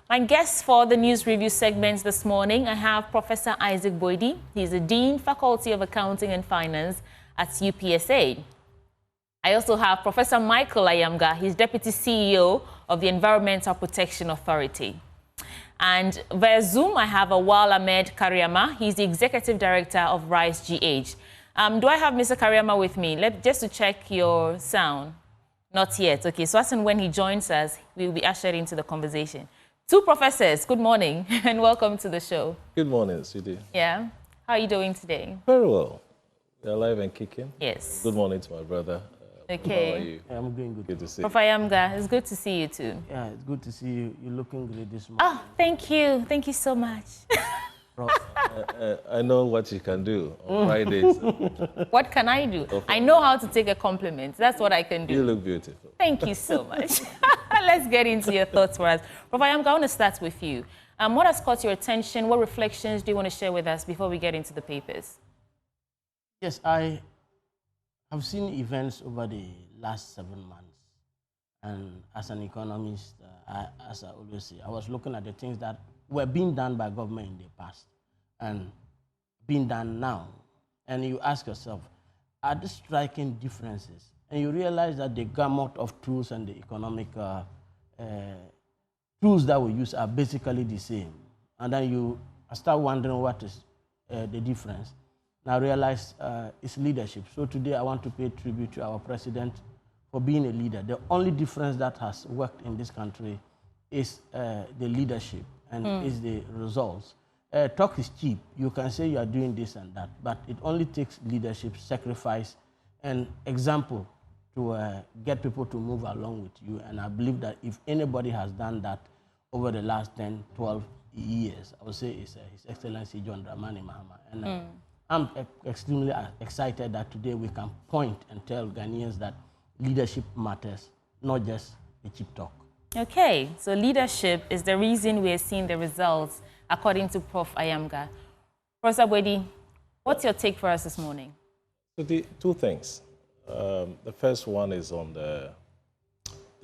My guest for the news review segments this morning, I have Professor Isaac Boadi. He's a Dean, Faculty of Accounting and Finance at UPSA. I also have Professor Michael Ayamga. He's Deputy CEO of the Environmental Protection Authority. And via Zoom, I have Awal Ahmed Kariama. He's the Executive Director of RISE GH. Do I have Mr. Kariama with me? Just to check your sound. Not yet. Okay, so as and when he joins us, we will be ushered into the conversation. Two professors, good morning and welcome to the show. Good morning, Sidi. Yeah. How are you doing today? Very well. You're alive and kicking? Yes. Good morning to my brother. Okay. How are you? Yeah, I'm doing good. Good to see you. Prof Ayamga, it's good to see you too. Yeah, it's good to see you. You're looking great this morning. Oh, thank you. Thank you so much. I know what you can do on Fridays. What can I do? I know how to take a compliment. That's what I can do. You look beautiful. Thank you so much. Let's get into your thoughts for us. Prof Ayamga, I want to start with you. What has caught your attention? What reflections do you want to share with us before we get into the papers? Yes, I have seen events over the last 7 months. And as an economist, as I always say, I was looking at the things that were being done by government in the past and being done now. And you ask yourself, are there striking differences? And you realize that the gamut of tools and the economic tools that we use are basically the same. And then you start wondering what is the difference. And I realize it's leadership. So today I want to pay tribute to our president for being a leader. The only difference that has worked in this country is the leadership and is the results. Talk is cheap. You can say you are doing this and that, but it only takes leadership, sacrifice, and example to get people to move along with you. And I believe that if anybody has done that over the last 10, 12 years, I would say it's His Excellency John Dramani Mahama. And I'm extremely excited that today we can point and tell Ghanaians that leadership matters, not just a cheap talk. Okay, so leadership is the reason we're seeing the results, according to Prof Ayamga. Professor Boadi, what's your take for us this morning? So two things. The first one is on the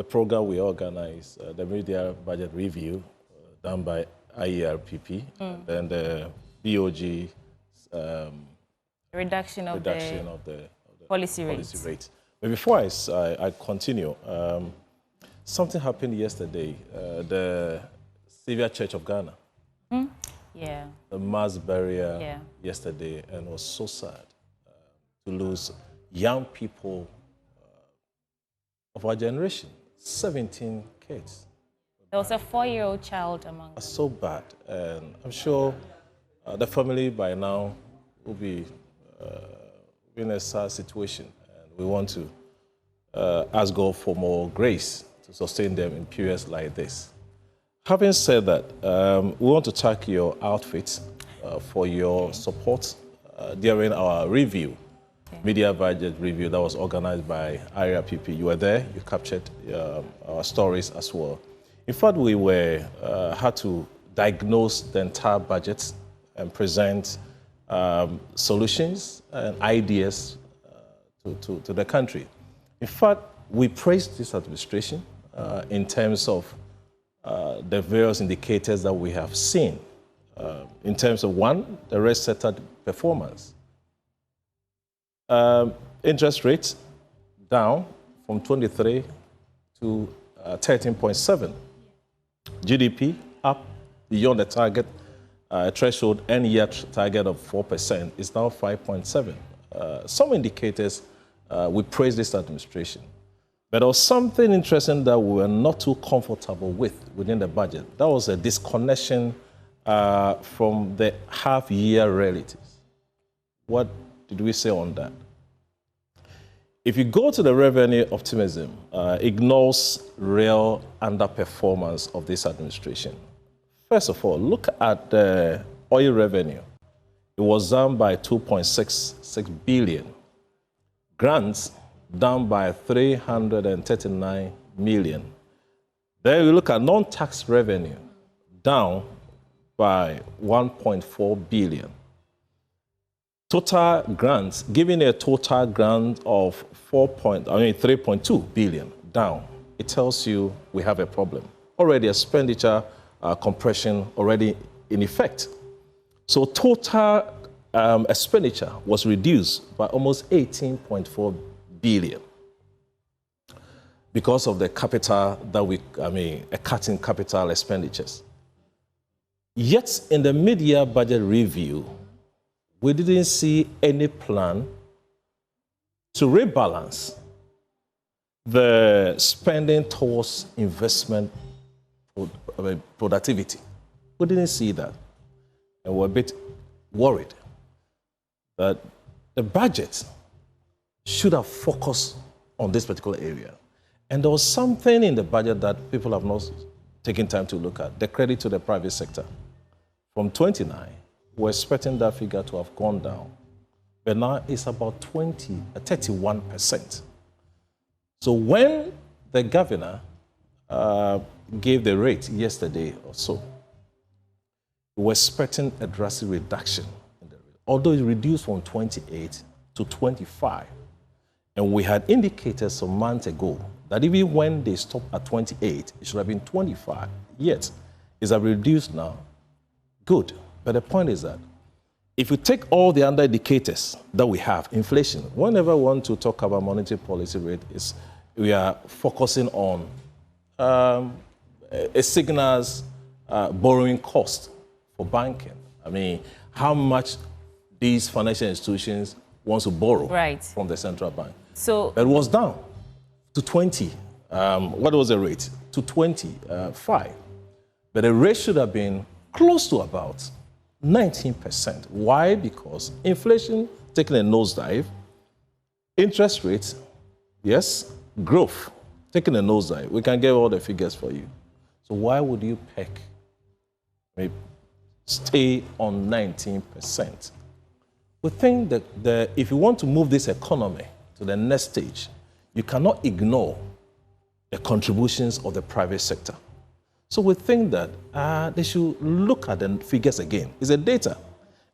program we organize, the media budget review done by IERPP, and then the BOG reduction of the policy rate. But before I continue, something happened yesterday. The Savior Church of Ghana. Yeah. The mass burial yesterday, and it was so sad to lose young people of our generation, 17 kids. There was a 4-year-old child among them. So bad, and I'm sure the family by now will be in a sad situation, and we want to ask God for more grace to sustain them in periods like this. Having said that, we want to thank your outfit for your support during our review, media budget review that was organized by IRPP. You were there, you captured our stories as well. In fact, we had to diagnose the entire budget and present solutions and ideas to the country. In fact, we praised this administration in terms of the various indicators that we have seen. In terms of one, the rate-settled performance. Interest rates down from 23 to 13.7. GDP up beyond the target threshold, end year target of 4% is now 5.7. Some indicators we praise this administration. But there was something interesting that we were not too comfortable with within the budget. That was a disconnection from the half-year realities. What did we say on that? If you go to the revenue optimism, ignores real underperformance of this administration. First of all, look at the oil revenue. It was down by 2.66 billion. Grants down by 339 million. Then we look at non-tax revenue, down by 1.4 billion. Total grants, giving a total grant of 3.2 billion, down. It tells you we have a problem. Already expenditure compression already in effect. So total expenditure was reduced by almost 18.4 billion because of the capital that a cut in capital expenditures. Yet in the mid-year budget review, we didn't see any plan to rebalance the spending towards investment productivity. We didn't see that. And we're a bit worried that the budget should have focused on this particular area. And there was something in the budget that people have not taken time to look at, the credit to the private sector. From 29, we're expecting that figure to have gone down. But now it's about 31%. So when the governor gave the rate yesterday or so, we're expecting a drastic reduction in the rate, although it reduced from 28 to 25. And we had indicated some months ago that even when they stopped at 28, it should have been 25. Yet, it's reduced now. Good. But the point is that if you take all the other indicators that we have, inflation, whenever we want to talk about monetary policy rate, we are focusing on a signals borrowing cost for banking. I mean, how much these financial institutions want to borrow from the central bank. So it was down to 20. What was the rate? To 25. But the rate should have been close to about 19%. Why? Because inflation taking a nosedive, interest rates, yes, growth taking a nosedive. We can get all the figures for you. So why would you stay on 19%? We think that if you want to move this economy to the next stage, you cannot ignore the contributions of the private sector. So we think that they should look at the figures again. It's a data.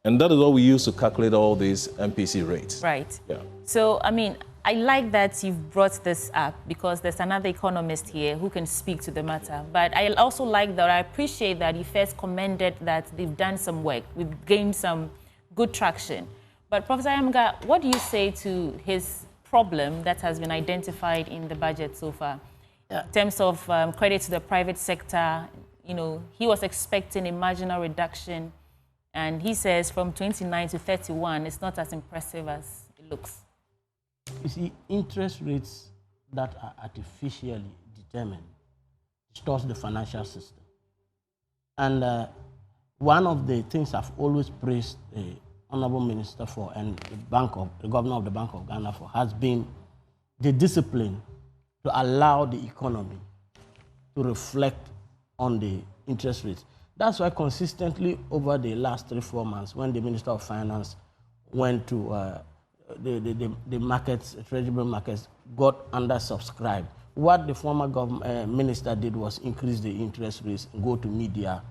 And that is what we use to calculate all these MPC rates. Right. Yeah. So, I mean, I like that you've brought this up because there's another economist here who can speak to the matter. But I also like that, I appreciate that he first commended that they've done some work. We've gained some good traction. But Professor Ayamga, what do you say to his problem that has been identified in the budget so far? In terms of credit to the private sector, you know, he was expecting a marginal reduction, and he says from 29 to 31, it's not as impressive as it looks. You see, interest rates that are artificially determined distorts the financial system. And one of the things I've always praised the Honorable Minister for and the Governor of the Bank of Ghana for has been the discipline to allow the economy to reflect on the interest rates. That's why consistently over the last 3-4 months, when the Minister of Finance went to the markets, treasury markets, got undersubscribed. What the former minister did was increase the interest rates and go to media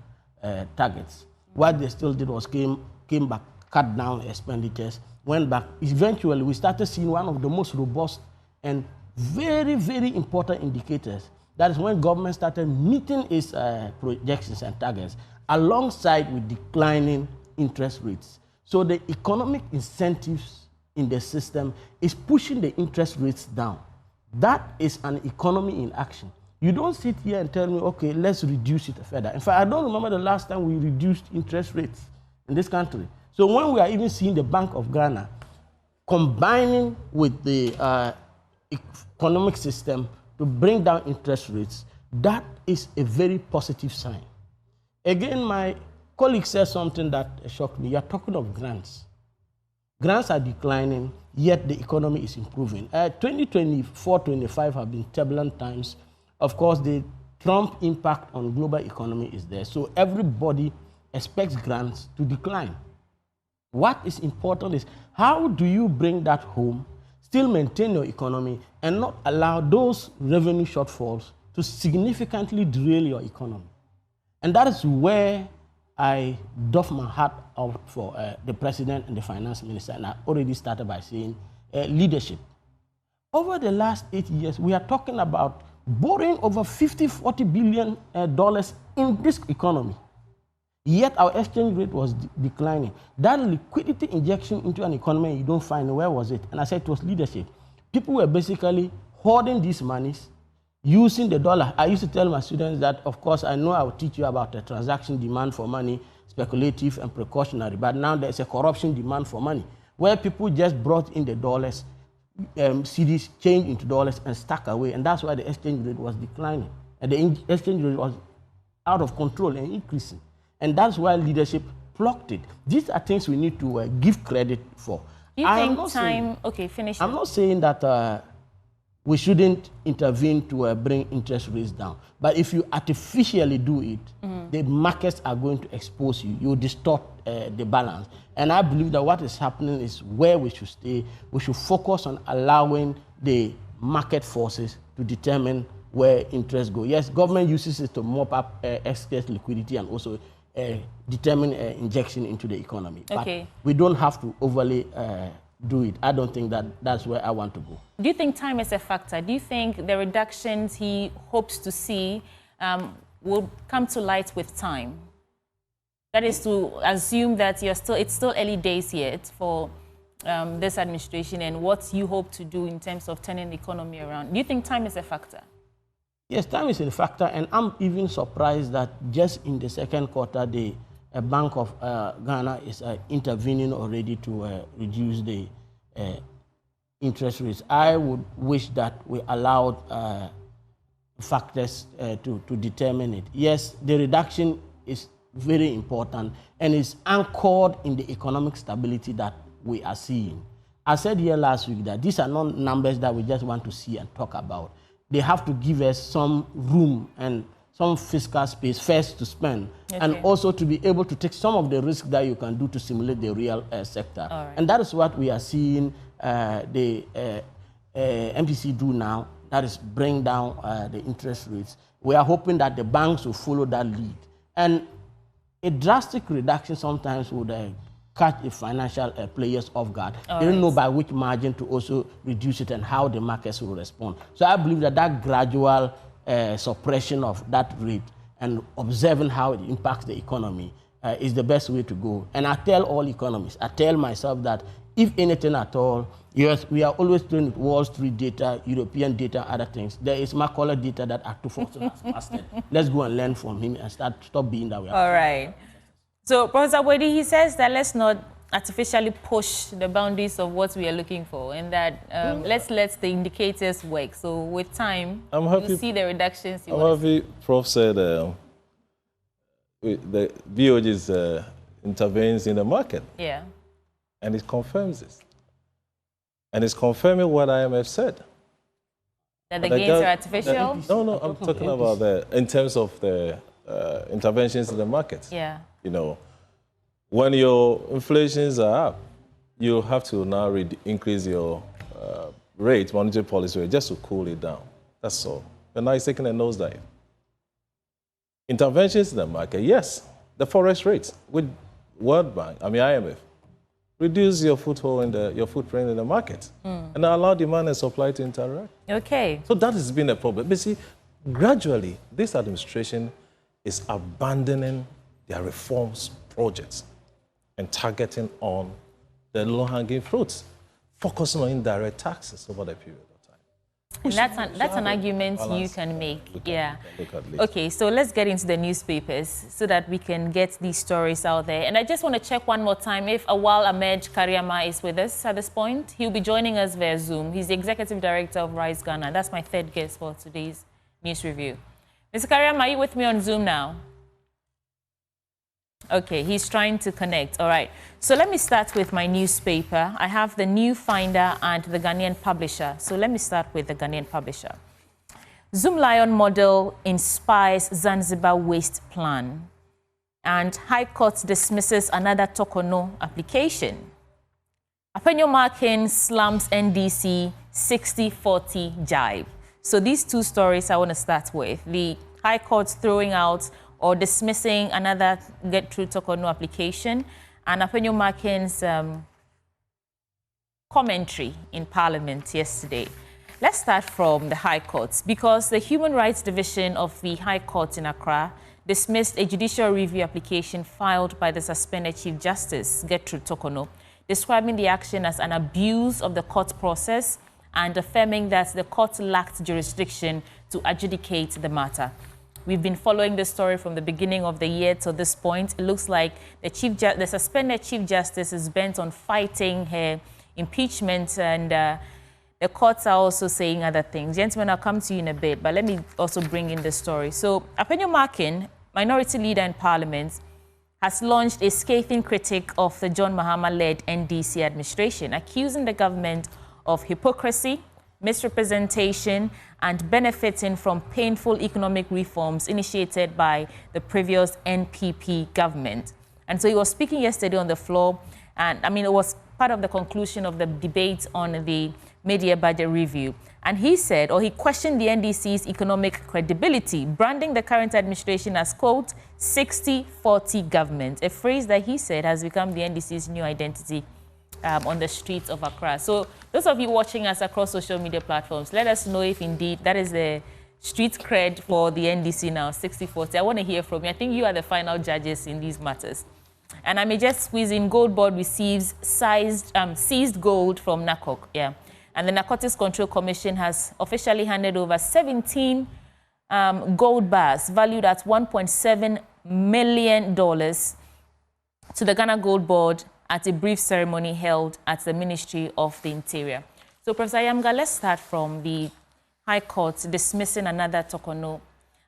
targets. What they still did was came back, cut down expenditures, went back. Eventually, we started seeing one of the most robust and very, very important indicators. That is when government started meeting its projections and targets alongside with declining interest rates. So the economic incentives in the system is pushing the interest rates down. That is an economy in action. You don't sit here and tell me, okay, let's reduce it further. In fact, I don't remember the last time we reduced interest rates in this country. So when we are even seeing the Bank of Ghana combining with the economic system to bring down interest rates, that is a very positive sign. Again, my colleague said something that shocked me. You are talking of grants. Grants are declining, yet the economy is improving. 2024-25 have been turbulent times. Of course, the Trump impact on global economy is there. So everybody expects grants to decline. What is important is how do you bring that home, still maintain your economy, and not allow those revenue shortfalls to significantly derail your economy. And that is where I doff my hat out for the president and the finance minister, and I already started by saying leadership. Over the last 8 years, we are talking about borrowing over 40 billion dollars in this economy. Yet our exchange rate was declining. That liquidity injection into an economy, you don't find, where was it? And I said it was leadership. People were basically hoarding these monies, using the dollar. I used to tell my students that, of course, I know I will teach you about the transaction demand for money, speculative and precautionary, but now there's a corruption demand for money, where people just brought in the dollars, CDs changed into dollars and stuck away, and that's why the exchange rate was declining. And the exchange rate was out of control and increasing. And that's why leadership blocked it. These are things we need to give credit for. Do you think time... Okay, finish. I'm not saying that we shouldn't intervene to bring interest rates down. But if you artificially do it, the markets are going to expose you. You distort the balance. And I believe that what is happening is where we should stay. We should focus on allowing the market forces to determine where interest go. Yes, government uses it to mop up excess liquidity and also determine injection into the economy. Okay. But we don't have to overly do it. I don't think that that's where I want to go. Do you think time is a factor? Do you think the reductions he hopes to see will come to light with time? That is to assume that it's still early days yet for this administration and what you hope to do in terms of turning the economy around. Do you think time is a factor? Yes, time is a factor, and I'm even surprised that just in the second quarter, the Bank of Ghana is intervening already to reduce the interest rates. I would wish that we allowed factors to determine it. Yes, the reduction is very important and is anchored in the economic stability that we are seeing. I said here last week that these are not numbers that we just want to see and talk about. They have to give us some room and some fiscal space first to spend, and also to be able to take some of the risk that you can do to stimulate the real sector. Right. And that is what we are seeing the MPC do now, that is bring down the interest rates. We are hoping that the banks will follow that lead. And a drastic reduction sometimes would catch the financial players off guard. They don't know by which margin to also reduce it and how the markets will respond. So I believe that that gradual suppression of that rate and observing how it impacts the economy is the best way to go. And I tell all economists, I tell myself that if anything at all, yes, we are always doing Wall Street data, European data, other things. There is Macaulay data that Actu has mastered. Let's go and learn from him and stop being that way. All right. So, Professor Boadi, he says that let's not artificially push the boundaries of what we are looking for, and that let's let the indicators work. So, with time, we'll see the reductions. I'm happy Prof said the BOG's intervenes in the market. Yeah. And it confirms this. And it's confirming what IMF said. That the gains are artificial? No, I'm talking about in terms of the interventions in the market. Yeah. You know, when your inflations are up, you have to now increase your rate, monetary policy rate, just to cool it down. That's all. But now it's taking a nosedive. Interventions in the market, yes. The forex rates with World Bank, IMF, reduce your foothold in your footprint in the market and allow demand and supply to interact. Okay. So that has been a problem. But see, gradually, this administration is abandoning their reforms projects and targeting on the low-hanging fruits, focusing on indirect taxes over the period of time. And that's an argument you can make. Okay, so let's get into the newspapers so that we can get these stories out there. And I just want to check one more time if Awal Ahmed Kariama is with us at this point. He'll be joining us via Zoom. He's the Executive Director of Rise Ghana. That's my third guest for today's news review. Mr. Kariama, are you with me on Zoom now? Okay, he's trying to connect. All right. So let me start with my newspaper. I have the New Finder and the Ghanaian Publisher. So let me start with the Ghanaian Publisher. Zoom Lion model inspires Zanzibar waste plan. And High Court dismisses another Tokono application. Apenyo Markin slams NDC 60-40 jibe. So these two stories I want to start with. The High Court throwing out or dismissing another Get Through Tokono application, and Apenyo Markin's commentary in Parliament yesterday. Let's start from the High Court, because the Human Rights Division of the High Court in Accra dismissed a judicial review application filed by the suspended Chief Justice, Gertrude Tokono, describing the action as an abuse of the court process and affirming that the court lacked jurisdiction to adjudicate the matter. We've been following this story from the beginning of the year to this point. It looks like the suspended Chief Justice is bent on fighting her impeachment, and the courts are also saying other things. Gentlemen, I'll come to you in a bit, but let me also bring in the story. So, Apenyo Markin, Minority Leader in Parliament, has launched a scathing critique of the John Mahama-led NDC administration, accusing the government of hypocrisy, misrepresentation, and benefiting from painful economic reforms initiated by the previous NPP government. And so he was speaking yesterday on the floor, and I mean, it was part of the conclusion of the debate on the mid-year budget review. And he said, or he questioned the NDC's economic credibility, branding the current administration as, quote, 60-40 government, a phrase that he said has become the NDC's new identity on the streets of Accra. So those of you watching us across social media platforms, let us know if indeed that is the street cred for the NDC now, 60-40. I want to hear from you. I think you are the final judges in these matters. And I may just squeeze in, Gold Board receives seized gold from NACOC. Yeah. And the Narcotics Control Commission has officially handed over 17 gold bars valued at $1.7 million to the Ghana Gold Board at a brief ceremony held at the Ministry of the Interior. So, Professor Yamga, let's start from the High Court dismissing another Tokono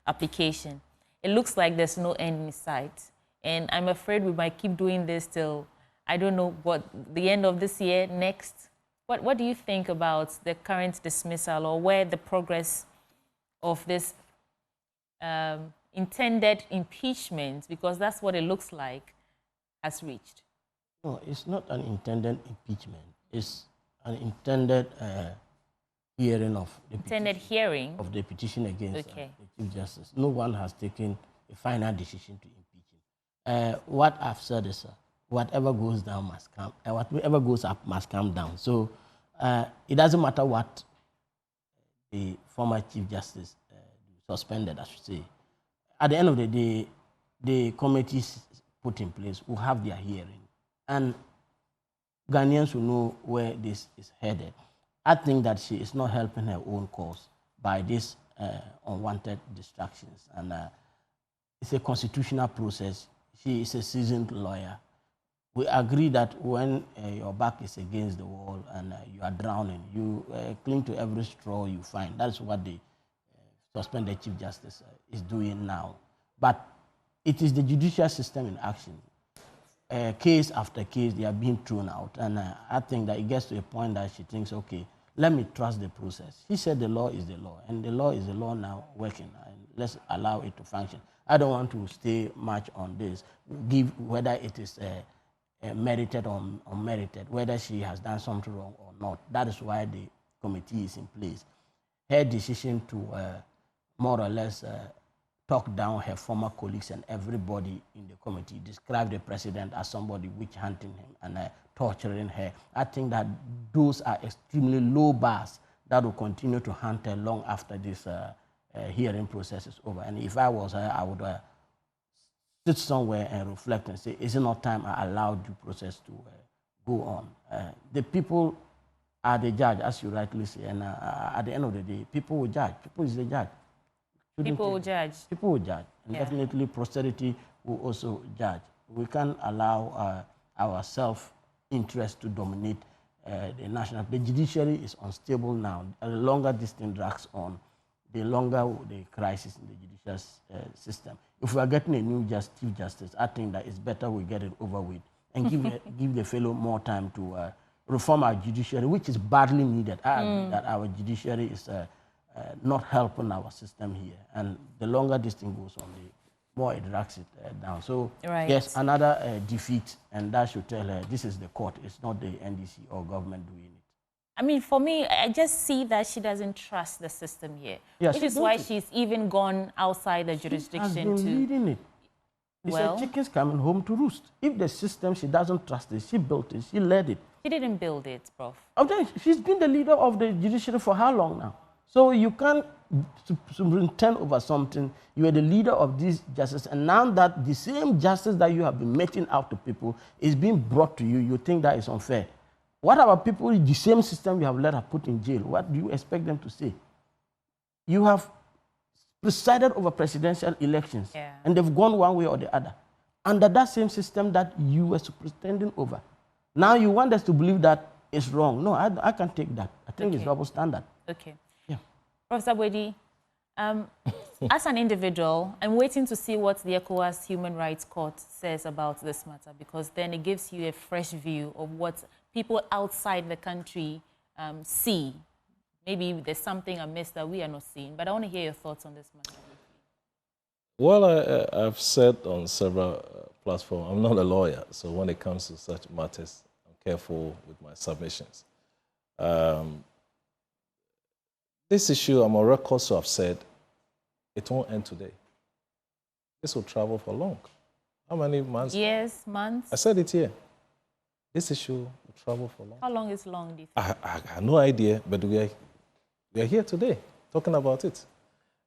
application. It looks like there's no end in sight. And I'm afraid we might keep doing this till, I don't know, what, the end of this year, next. What do you think about the current dismissal, or where the progress of this intended impeachment, because that's what it looks like, has reached? No, it's not an intended impeachment. It's an intended hearing of the petition against the Chief Justice. No one has taken a final decision to impeach him. What I've said is, whatever goes down must come, whatever goes up must come down. So it doesn't matter what the former Chief Justice suspended, I should say. At the end of the day, the committees put in place will have their hearing, and Ghanaians will know where this is headed. I think that she is not helping her own cause by these unwanted distractions, and it's a constitutional process. She is a seasoned lawyer. We agree that when your back is against the wall and you are drowning, you cling to every straw you find. That is what the suspended Chief Justice is doing now. But it is the judicial system in action. Case after case, they are being thrown out. And I think that it gets to a point that she thinks, okay, let me trust the process. She said the law is the law, and the law is the law now working. And let's allow it to function. I don't want to stay much on this, whether it is merited or unmerited, whether she has done something wrong or not. That is why the committee is in place. Her decision to more or less talk down her former colleagues and everybody in the committee, describe the president as somebody witch hunting him and torturing her. I think that those are extremely low bars that will continue to hunt her long after this hearing process is over. And if I was her, I would sit somewhere and reflect and say, is it not time I allowed due process to go on? The people are the judge, as you rightly say, and at the end of the day, people will judge. People is the judge. People will judge. People will judge. And definitely posterity will also judge. We can't allow our self-interest to dominate the national. The judiciary is unstable now. The longer this thing drags on, the longer the crisis in the judicial system. If we are getting a new Chief Justice, I think that it's better we get it over with and give the fellow more time to reform our judiciary, which is badly needed. I agree that our judiciary is not helping our system here. And the longer this thing goes on, the more it drags it down. So yes, another defeat, and that should tell her this is the court. It's not the NDC or government doing it. I mean, for me, I just see that she doesn't trust the system here, which is why she's even gone outside the jurisdiction to leading it. It's like chickens coming home to roost. If the system, she doesn't trust it, she built it, she led it. He didn't build it, Prof. She's been the leader of the judiciary for how long now? So you can't superintend over something. You are the leader of this justice, and now that the same justice that you have been meting out to people is being brought to you, you think that is unfair. What about people in the same system you have let her put in jail? What do you expect them to say? You have presided over presidential elections, and they've gone one way or the other, under that same system that you were superintending over. Now you want us to believe that it's wrong. No, I can't take that. I think it's double standard. Okay. Yeah. Professor Boadi, as an individual, I'm waiting to see what the ECOWAS Human Rights Court says about this matter, because then it gives you a fresh view of what people outside the country see. Maybe there's something amiss that we are not seeing, but I want to hear your thoughts on this matter. Well, I've said on several platforms, I'm not a lawyer, so when it comes to such matters, I'm careful with my submissions. This issue, I'm on record to have said, it won't end today. This will travel for long. How many months? Years, months? I said it here. This issue will travel for long. How long is long, do you think? I have no idea, but we are here today talking about it.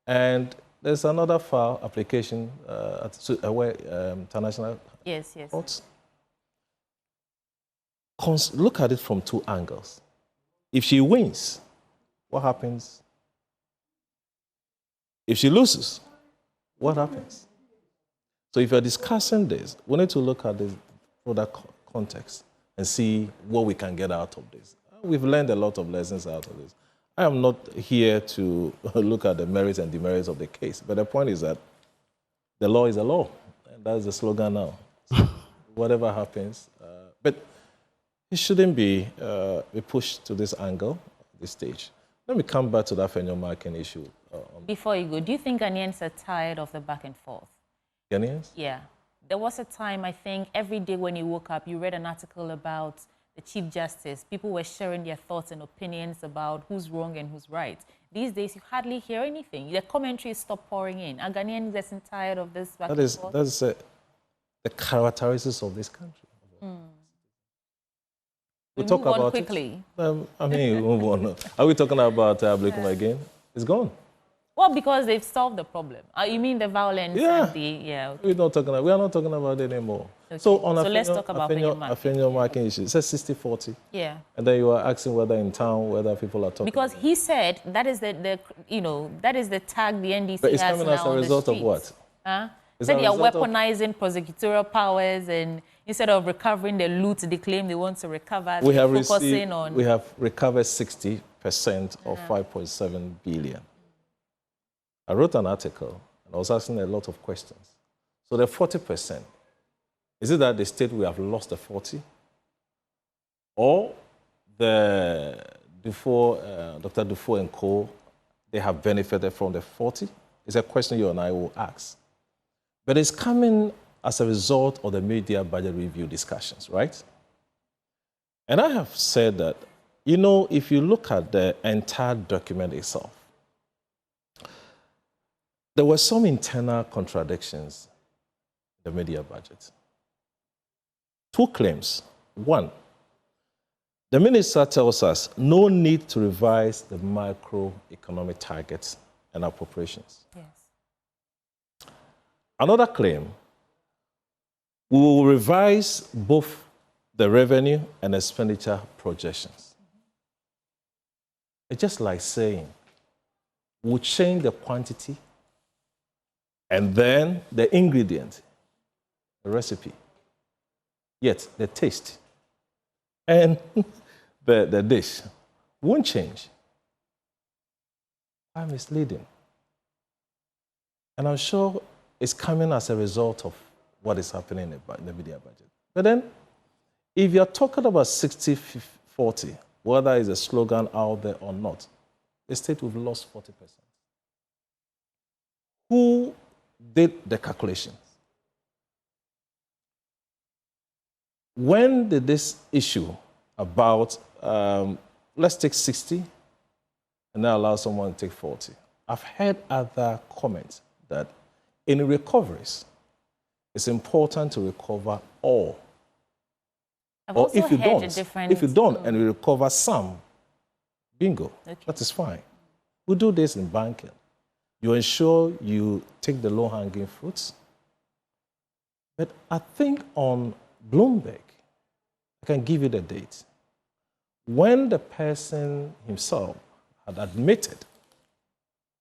And there's another file application at international courts. Look at it from two angles. If she wins, what happens? If she loses, what happens? So if you're discussing this, we need to look at the broader context and see what we can get out of this. We've learned a lot of lessons out of this. I am not here to look at the merits and demerits of the case, but the point is that the law is a law, and that's the slogan now. So whatever happens, but it shouldn't be pushed to this angle, this stage. Let me come back to that Fenyo marking issue. Before you go, do you think Ghanaians are tired of the back and forth? Ghanaians? Yeah. There was a time, I think, every day when you woke up, you read an article about the Chief Justice. People were sharing their thoughts and opinions about who's wrong and who's right. These days, you hardly hear anything. The commentary stopped pouring in. Are Ghanaians getting tired of this back and forth? That is the characteristics of this country. We talk about quickly. I mean, move on. Are we talking about Blikum again? It's gone. Well, because they've solved the problem. You mean the violence? Yeah. And the, okay. We are not talking about it anymore. Okay. So let's talk about Fenyo marking issue. It says 60-40. Yeah. And then you are asking whether in town, whether people are talking. Because about he said that is the tag the NDC but it's has coming now as a result of what? Huh? Said they are weaponizing prosecutorial powers, and instead of recovering the loot they claim they want to recover, we have recovered 60% of 5.7 billion. I wrote an article and I was asking a lot of questions. So the 40%, is it that the state will have lost the 40? Or Dr. Dufour and co, they have benefited from the 40? It's a question you and I will ask. But it's coming as a result of the media budget review discussions, right? And I have said that, if you look at the entire document itself, there were some internal contradictions in the media budget. Two claims. One, the minister tells us no need to revise the macroeconomic targets and appropriations. Yes. Another claim, we will revise both the revenue and expenditure projections. It's just like saying, we'll change the quantity and then the ingredient, the recipe, yet the taste and the dish won't change. I'm misleading. And I'm sure it's coming as a result of what is happening in the media budget. But then, if you're talking about 60-40, whether it's a slogan out there or not, the state will have lost 40%. Who did the calculations? When did this issue about, let's take 60 and then allow someone to take 40? I've heard other comments that in recoveries, it's important to recover all. I've Or also if you heard a don't, different... if you don't and we recover some, bingo, that is fine. We do this in banking. You ensure you take the low-hanging fruits. But I think on Bloomberg, I can give you the date. When the person himself had admitted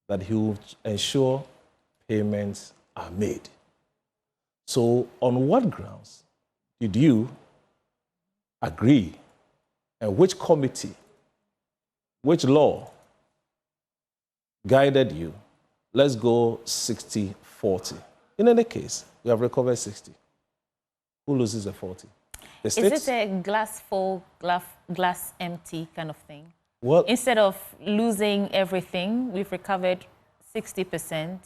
that he would ensure payments are made. So on what grounds did you agree, and which committee, which law guided you? Let's go 60-40. In any case, we have recovered 60. Who loses the 40? The states? Is it a glass full, glass empty kind of thing? Well, instead of losing everything, we've recovered 60%.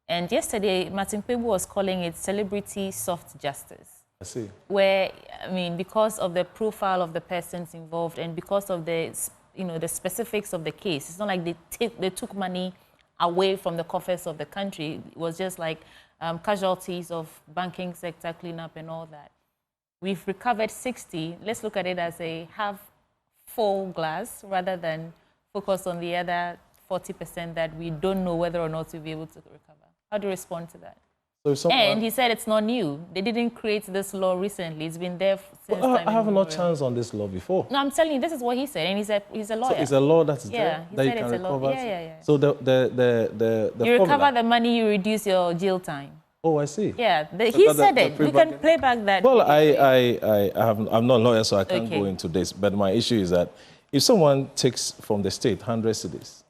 And yesterday, Martin Kpebu was calling it celebrity soft justice. I see. Where, I mean, because of the profile of the persons involved and because of the, the specifics of the case, it's not like they took money away from the coffers of the country. It was just like casualties of banking sector cleanup and all that. We've recovered 60. Let's look at it as a half full glass rather than focus on the other 40% that we don't know whether or not we'll be able to recover. How do you respond to that? So and he said it's not new. They didn't create this law recently. It's been there since time I have no chance on this law before. No, I'm telling you, this is what he said, and he's a lawyer. So it's a law that's there that you said can it's recover. Yeah. So the you recover the money, you reduce your jail time. Oh, I see. Yeah, he said it. We can play back that. Well, I'm not a lawyer, so I can't go into this. But my issue is that if someone takes from the state 100 cedis,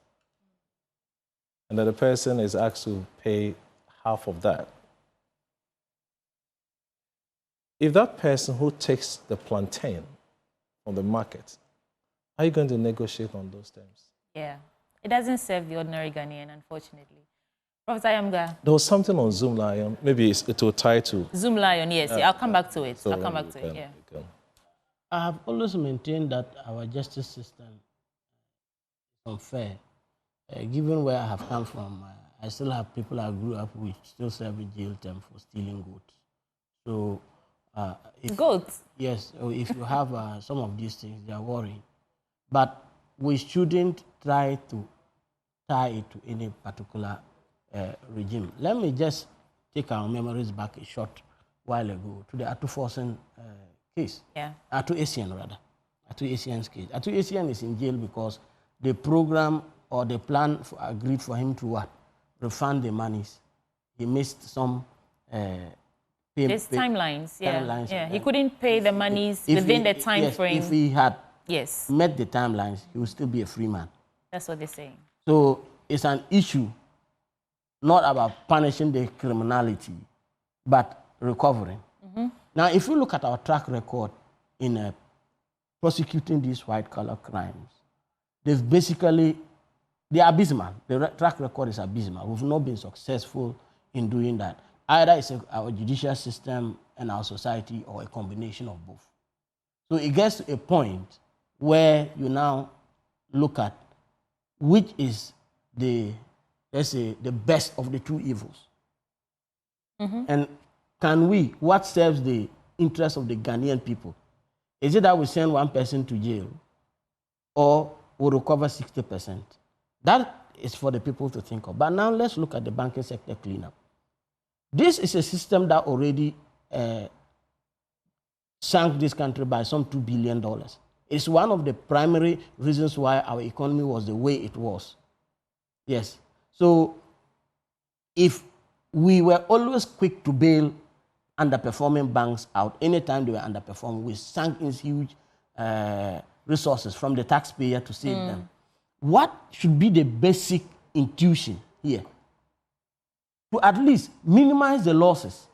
and then the person is asked to pay half of that, if that person who takes the plantain from the market, are you going to negotiate on those terms? Yeah, it doesn't serve the ordinary Ghanaian, unfortunately. Professor Ayamga. There was something on Zoom Lion. Maybe it will tie to... Zoom Lion, yes. I'll come back to it. So I'll come back to it, yeah. I have always maintained that our justice system is unfair. Given where I have come from, I still have people I grew up with still serving jail term for stealing goats. So... goats? Yes. If you have some of these things, they are worrying. But we shouldn't try to tie it to any particular regime. Let me just take our memories back a short while ago to the Atu Forsen case. Yeah. Atu Asian, rather. Atu Asian's case. Atu Asian is in jail because the program or the plan agreed for him to what? Refund the monies. He missed some There's timelines, yeah. Timelines. Yeah. He couldn't pay the monies within the time frame. If he had met the timelines, he would still be a free man. That's what they're saying. So it's an issue not about punishing the criminality, but recovering. Now, if you look at our track record in prosecuting these white-collar crimes, they are abysmal. The track record is abysmal. We've not been successful in doing that. Either it's our judicial system and our society or a combination of both. So it gets to a point where you now look at which is let's say, the best of the two evils. And what serves the interest of the Ghanaian people? Is it that we send one person to jail or we recover 60%? That is for the people to think of. But now let's look at the banking sector cleanup. This is a system that already sank this country by some $2 billion. It's one of the primary reasons why our economy was the way it was. Yes. So if we were always quick to bail underperforming banks out, anytime they were underperforming, we sank in huge resources from the taxpayer to save them. What should be the basic intuition here? To at least minimize the losses.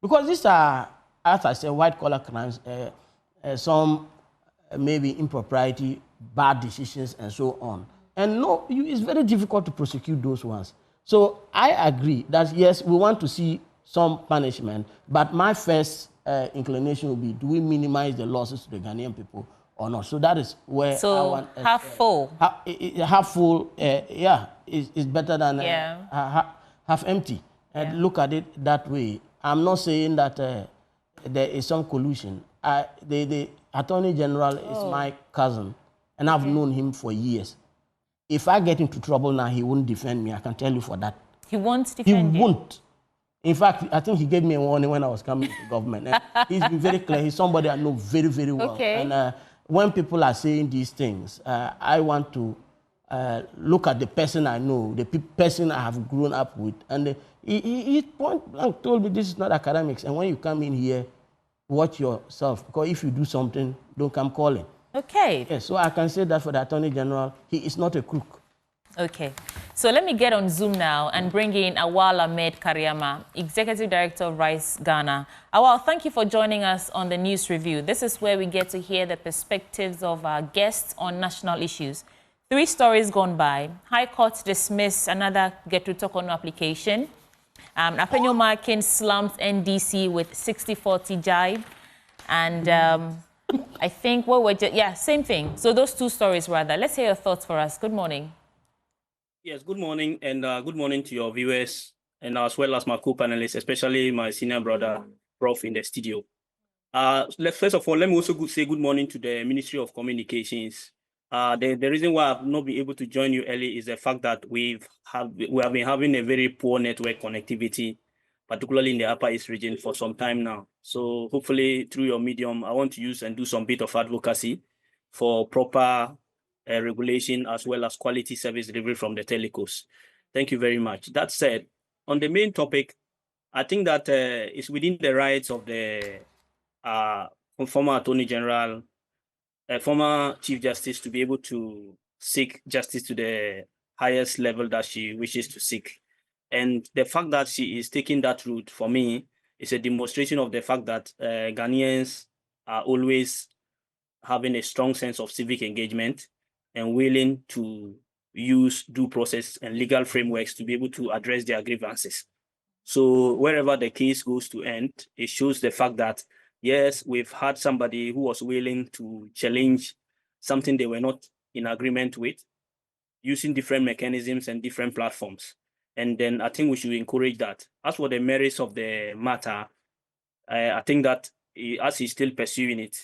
Because these are, as I said, white-collar crimes, some maybe impropriety, bad decisions, and so on. And no, it's very difficult to prosecute those ones. So I agree that, yes, we want to see some punishment, but my first inclination will be, do we minimize the losses to the Ghanaian people or not? So that is where I want... half full. Half full, is better than half empty. And look at it that way. I'm not saying that there is some collusion. Attorney General is my cousin, and I've known him for years. If I get into trouble now, he won't defend me. I can tell you for that. He won't defend you? He won't. In fact, I think he gave me a warning when I was coming to government. And he's been very clear. He's somebody I know very, very well. Okay. And when people are saying these things, I want to look at the person I know, the person I have grown up with. And he point blank told me this is not academics. And when you come in here, watch yourself. Because if you do something, don't come calling. Okay. Yes, so I can say that for the Attorney General, he is not a crook. Okay. So let me get on Zoom now and bring in Awal Ahmed Kariama, Executive Director of Rice Ghana. Awal, thank you for joining us on the News Review. This is where we get to hear the perspectives of our guests on national issues. 3 stories gone by. High Court dismissed another Get to Talk On application. Apenyo Markin slumps NDC with 60-40 jibe. And I think what we're just, yeah, same thing. So those 2 stories rather. Let's hear your thoughts for us. Good morning. Yes, good morning, and good morning to your viewers, and as well as my co-panelists, especially my senior brother, Prof, in the studio. First of all, let me also say good morning to the Ministry of Communications. The reason why I've not been able to join you early is the fact that we have been having a very poor network connectivity, particularly in the Upper East region, for some time now. So hopefully through your medium, I want to use and do some bit of advocacy for proper regulation as well as quality service delivery from the telecos. Thank you very much. That said, on the main topic, I think that it's within the rights of the former Attorney General, former Chief Justice to be able to seek justice to the highest level that she wishes to seek. And the fact that she is taking that route, for me, is a demonstration of the fact that Ghanaians are always having a strong sense of civic engagement and willing to use due process and legal frameworks to be able to address their grievances. So wherever the case goes to end, it shows the fact that, yes, we've had somebody who was willing to challenge something they were not in agreement with, using different mechanisms and different platforms. And then I think we should encourage that. As for the merits of the matter, I think that as he's still pursuing it,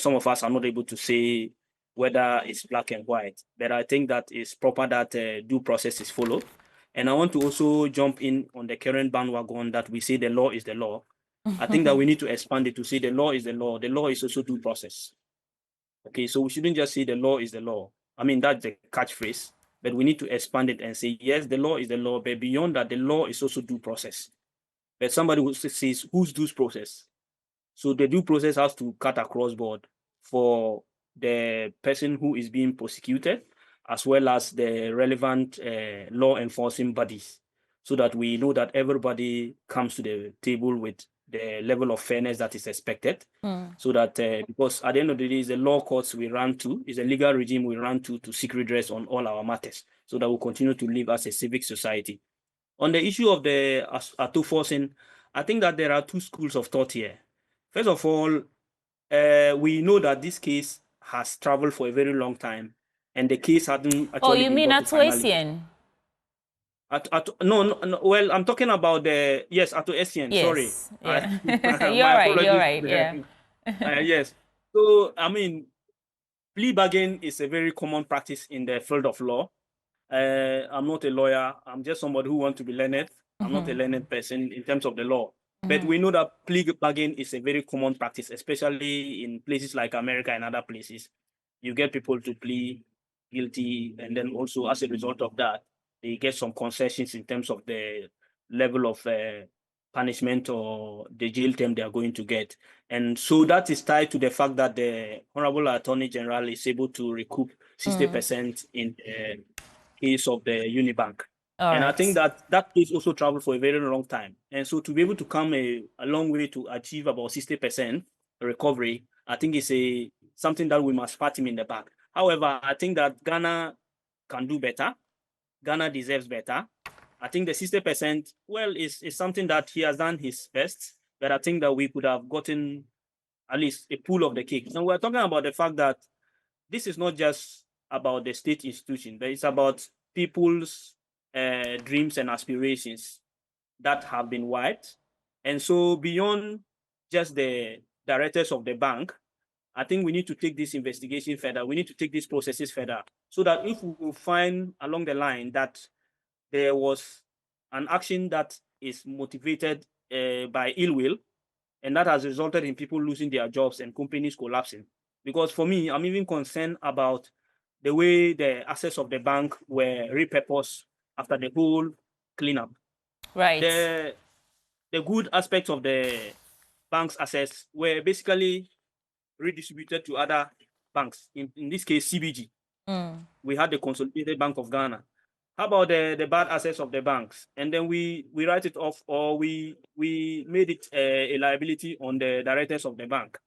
some of us are not able to say whether it's black and white, but I think that it's proper that due process is followed. And I want to also jump in on the current bandwagon that we say the law is the law. I think that we need to expand it to say the law is the law. The law is also due process. Okay, so we shouldn't just say the law is the law. I mean, that's the catchphrase, but we need to expand it and say, yes, the law is the law, but beyond that, the law is also due process. But somebody who says, whose due process? So the due process has to cut across board for the person who is being prosecuted, as well as the relevant law enforcing bodies, so that we know that everybody comes to the table with the level of fairness that is expected. So that, because at the end of the day, it's the law courts we run to, it's a legal regime we run to seek redress on all our matters, so that we'll continue to live as a civic society. On the issue of the ATO forcing, I think that there are 2 schools of thought here. First of all, we know that this case has traveled for a very long time, and the case hadn't actually. Oh, you mean ATO Essien? No, well, I'm talking about the ATO Essien. Yes, sorry, yeah. You're right. Yeah. Yes. So I mean, plea bargain is a very common practice in the field of law. I'm not a lawyer. I'm just somebody who wants to be learned. I'm not a learned person in terms of the law. But we know that plea bargain is a very common practice, especially in places like America and other places. You get people to plead guilty, and then also as a result of that, they get some concessions in terms of the level of punishment or the jail term they are going to get. And so that is tied to the fact that the Honorable Attorney General is able to recoup 60% in the case of the Unibank. I think that that case also traveled for a very long time. And so to be able to come a long way to achieve about 60% recovery, I think is something that we must pat him in the back. However, I think that Ghana can do better. Ghana deserves better. I think the 60%, well, is something that he has done his best, but I think that we could have gotten at least a pool of the cake. And we're talking about the fact that this is not just about the state institution, but it's about people's dreams and aspirations that have been wiped. And so beyond just the directors of the bank, I think we need to take this investigation further. We need to take these processes further so that if we will find along the line that there was an action that is motivated by ill will, and that has resulted in people losing their jobs and companies collapsing. Because for me, I'm even concerned about the way the assets of the bank were repurposed after the whole cleanup. Right. The good aspects of the bank's assets were basically redistributed to other banks. In this case, CBG. We had the Consolidated Bank of Ghana. How about the bad assets of the banks? And then we write it off, or we made it a liability on the directors of the bank.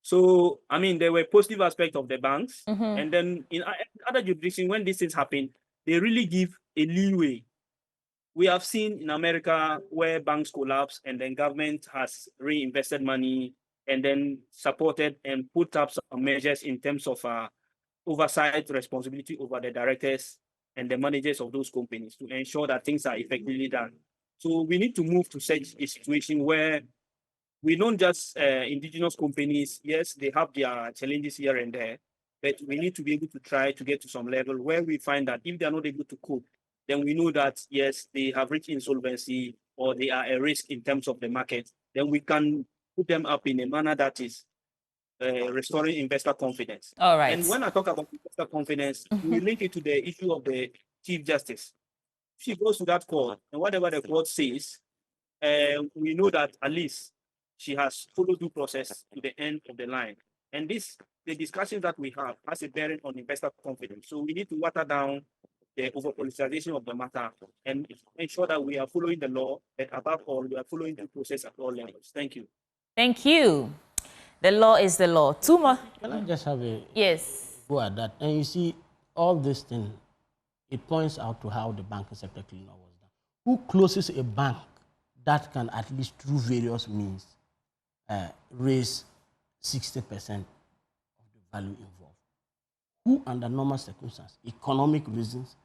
So, I mean, there were positive aspects of the banks. And then in other jurisdictions, when these things happen, they really give a leeway. We have seen in America where banks collapse and then government has reinvested money and then supported and put up some measures in terms of oversight responsibility over the directors and the managers of those companies to ensure that things are effectively done. So we need to move to such a situation where we don't just indigenous companies, yes, they have their challenges here and there, but we need to be able to try to get to some level where we find that if they are not able to cope, then we know that, yes, they have reached insolvency or they are a risk in terms of the market, then we can put them up in a manner that is restoring investor confidence. All right. And when I talk about investor confidence, we link it to the issue of the Chief Justice. If she goes to that court, and whatever the court says, we know that at least she has followed due process to the end of the line. And the discussion that we have has a bearing on investor confidence. So we need to water down the over-politicization of the matter and ensure that we are following the law, and above all, we are following the process at all levels. Thank you. Thank you. The law is the law. Two more. Can I just have a go at that? And you see, all this thing, it points out to how the banking sector cleanup was done. Who closes a bank that can at least through various means raise 60% of the value involved? Who under normal circumstances, economic reasons,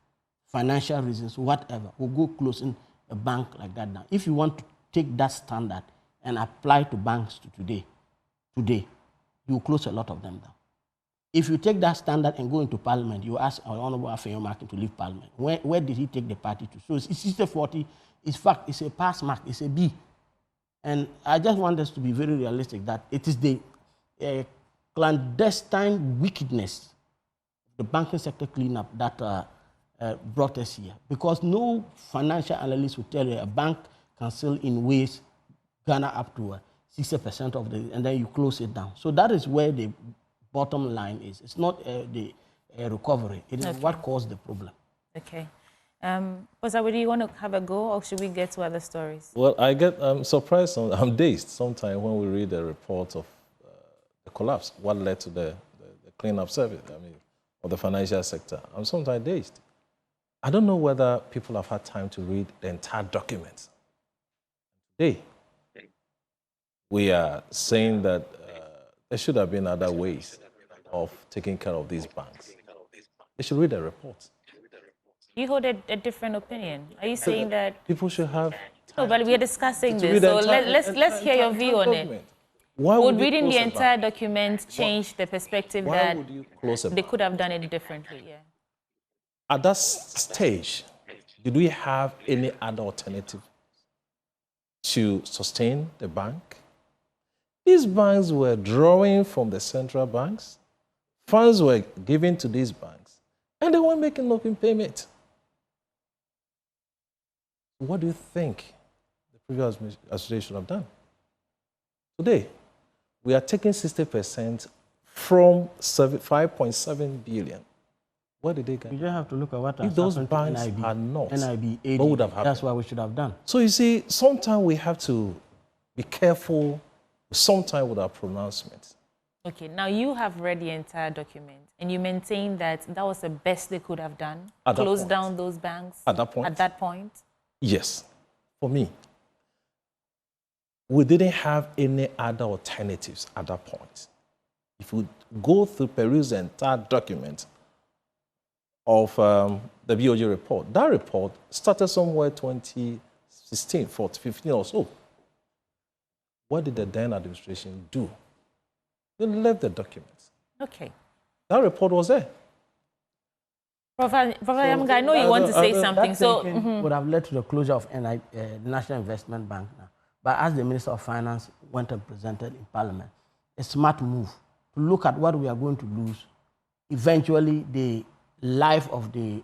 financial reasons, whatever, will go closing a bank like that down? If you want to take that standard and apply to banks to today, you will close a lot of them down. If you take that standard and go into Parliament, you ask our Honorable Afenyo Markin to leave Parliament. Where did he take the party to? So it's 60-40. In fact, it's a pass mark. It's a B. And I just want us to be very realistic that it is the clandestine wickedness of the banking sector cleanup that brought us here. Because no financial analyst will tell you a bank can sell in ways Ghana up to 60% of the, and then you close it down. So that is where the bottom line is. It's not the recovery. It is what caused the problem. Okay. Boadi, do you want to have a go, or should we get to other stories? Well, I'm surprised, I'm dazed sometimes when we read the report of the collapse, what led to the cleanup service, of the financial sector. I'm sometimes dazed. I don't know whether people have had time to read the entire document. Today, we are saying that there should have been other ways of taking care of these banks. They should read the report. You hold a different opinion. Are you saying that people should have? No, but we are discussing this, so let's hear your view on it. Why would reading the entire document change the perspective that would you close they could have done it differently? Yeah. At that stage, did we have any other alternative to sustain the bank? These banks were drawing from the central banks. Funds were given to these banks, and they weren't making loan payment. What do you think the previous administration should have done? Today, we are taking 60% from 5.7 billion. What did they get? You don't have to look at what if those banks NIB, had not, NIB, AD, what would have happened? That's what we should have done. So you see, sometimes we have to be careful sometimes with our pronouncements. Okay, now you have read the entire document and you maintain that that was the best they could have done? Close down those banks? At that point? At that point? Yes, for me. We didn't have any other alternatives at that point. If we go through peruse the entire document of the BOG report, that report started somewhere 2016, 15 or so. What did the then administration do? They left the documents. Okay. That report was there. Professor Yamga, I know you want to say something. So would have led to the closure of the National Investment Bank now. But as the Minister of Finance went and presented in Parliament, a smart move to look at what we are going to lose, eventually the life of the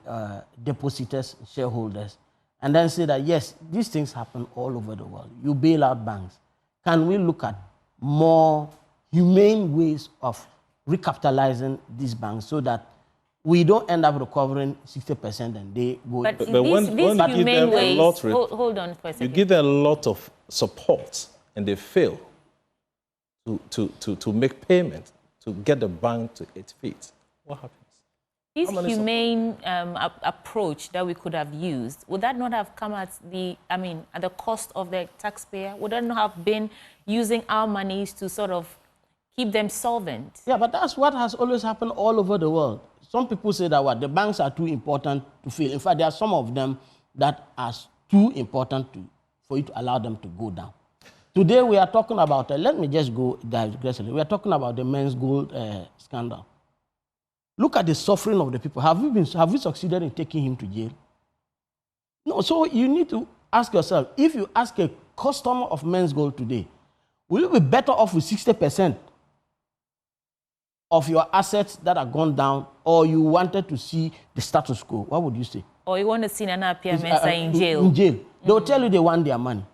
depositors, shareholders, and then say that, yes, these things happen all over the world. You bail out banks. Can we look at more humane ways of recapitalizing these banks so that we don't end up recovering 60% and they go... But when these you give them humane a lot, ways... Hold on for a second. you give them a lot of support and they fail to make payment to get the bank to its feet. What happens? This humane approach that we could have used, would that not have come at the, at the cost of the taxpayer? Would that not have been using our monies to sort of keep them solvent? Yeah, but that's what has always happened all over the world. Some people say that the banks are too important to fail. In fact, there are some of them that are too important for you to allow them to go down. Today we are talking about, let me just go digressively. We are talking about the men's gold scandal. Look at the suffering of the people. Have we succeeded in taking him to jail? No, so you need to ask yourself, if you ask a customer of men's gold today, will you be better off with 60% of your assets that are gone down, or you wanted to see the status quo? What would you say? Or you want to see Nana Appiah Mensah in jail? In jail. They'll tell you they want their money.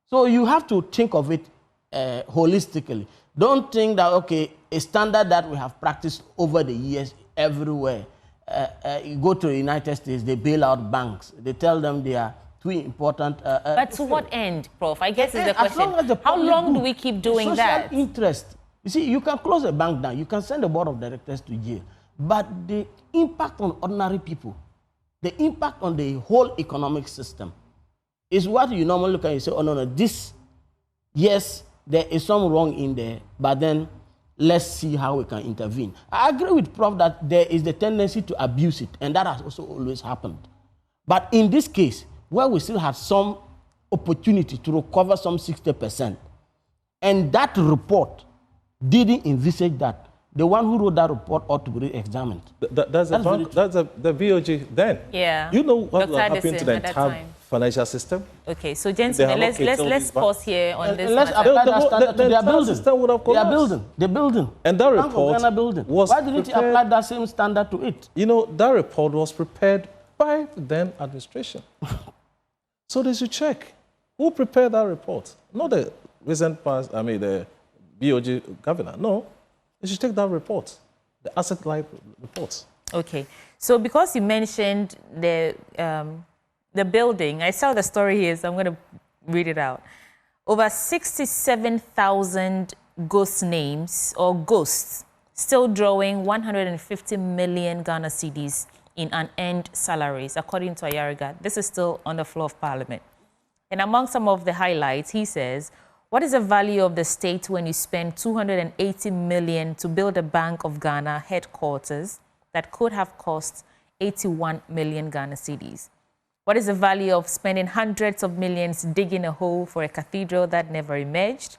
So you have to think of it holistically. Don't think that, okay, a standard that we have practiced over the years everywhere. You go to the United States, they bail out banks. They tell them they are too important. But to what end, Prof? I guess is the question. How long do we keep doing that? Social interest. You see, you can close a bank down. You can send the board of directors to jail. But the impact on ordinary people, the impact on the whole economic system, is what you normally look at and say, oh, no, this, yes, there is some wrong in there, but then let's see how we can intervene. I agree with Prof that there is the tendency to abuse it, and that has also always happened. But in this case, where we still have some opportunity to recover some 60%, and that report didn't envisage that, the one who wrote that report ought to be re-examined. That's the VOG then. Yeah. You know what happened to the entire financial system? Okay, so gentlemen, let's pause here on this matter. They're building. And that report was Why didn't you apply that same standard to it? You know, that report was prepared by the then administration. So they should check who prepared that report. Not the recent past, the BOG governor. No, they should take that report, the asset life report. Okay, so because you mentioned the building, I saw the story here, so I'm going to read it out. Over 67,000 ghost names or ghosts still drawing 150 million Ghana cedis in unearned salaries, according to Ayariga. This is still on the floor of Parliament. And among some of the highlights, he says, what is the value of the state when you spend 280 million to build a Bank of Ghana headquarters that could have cost 81 million Ghana cedis? What is the value of spending hundreds of millions digging a hole for a cathedral that never emerged?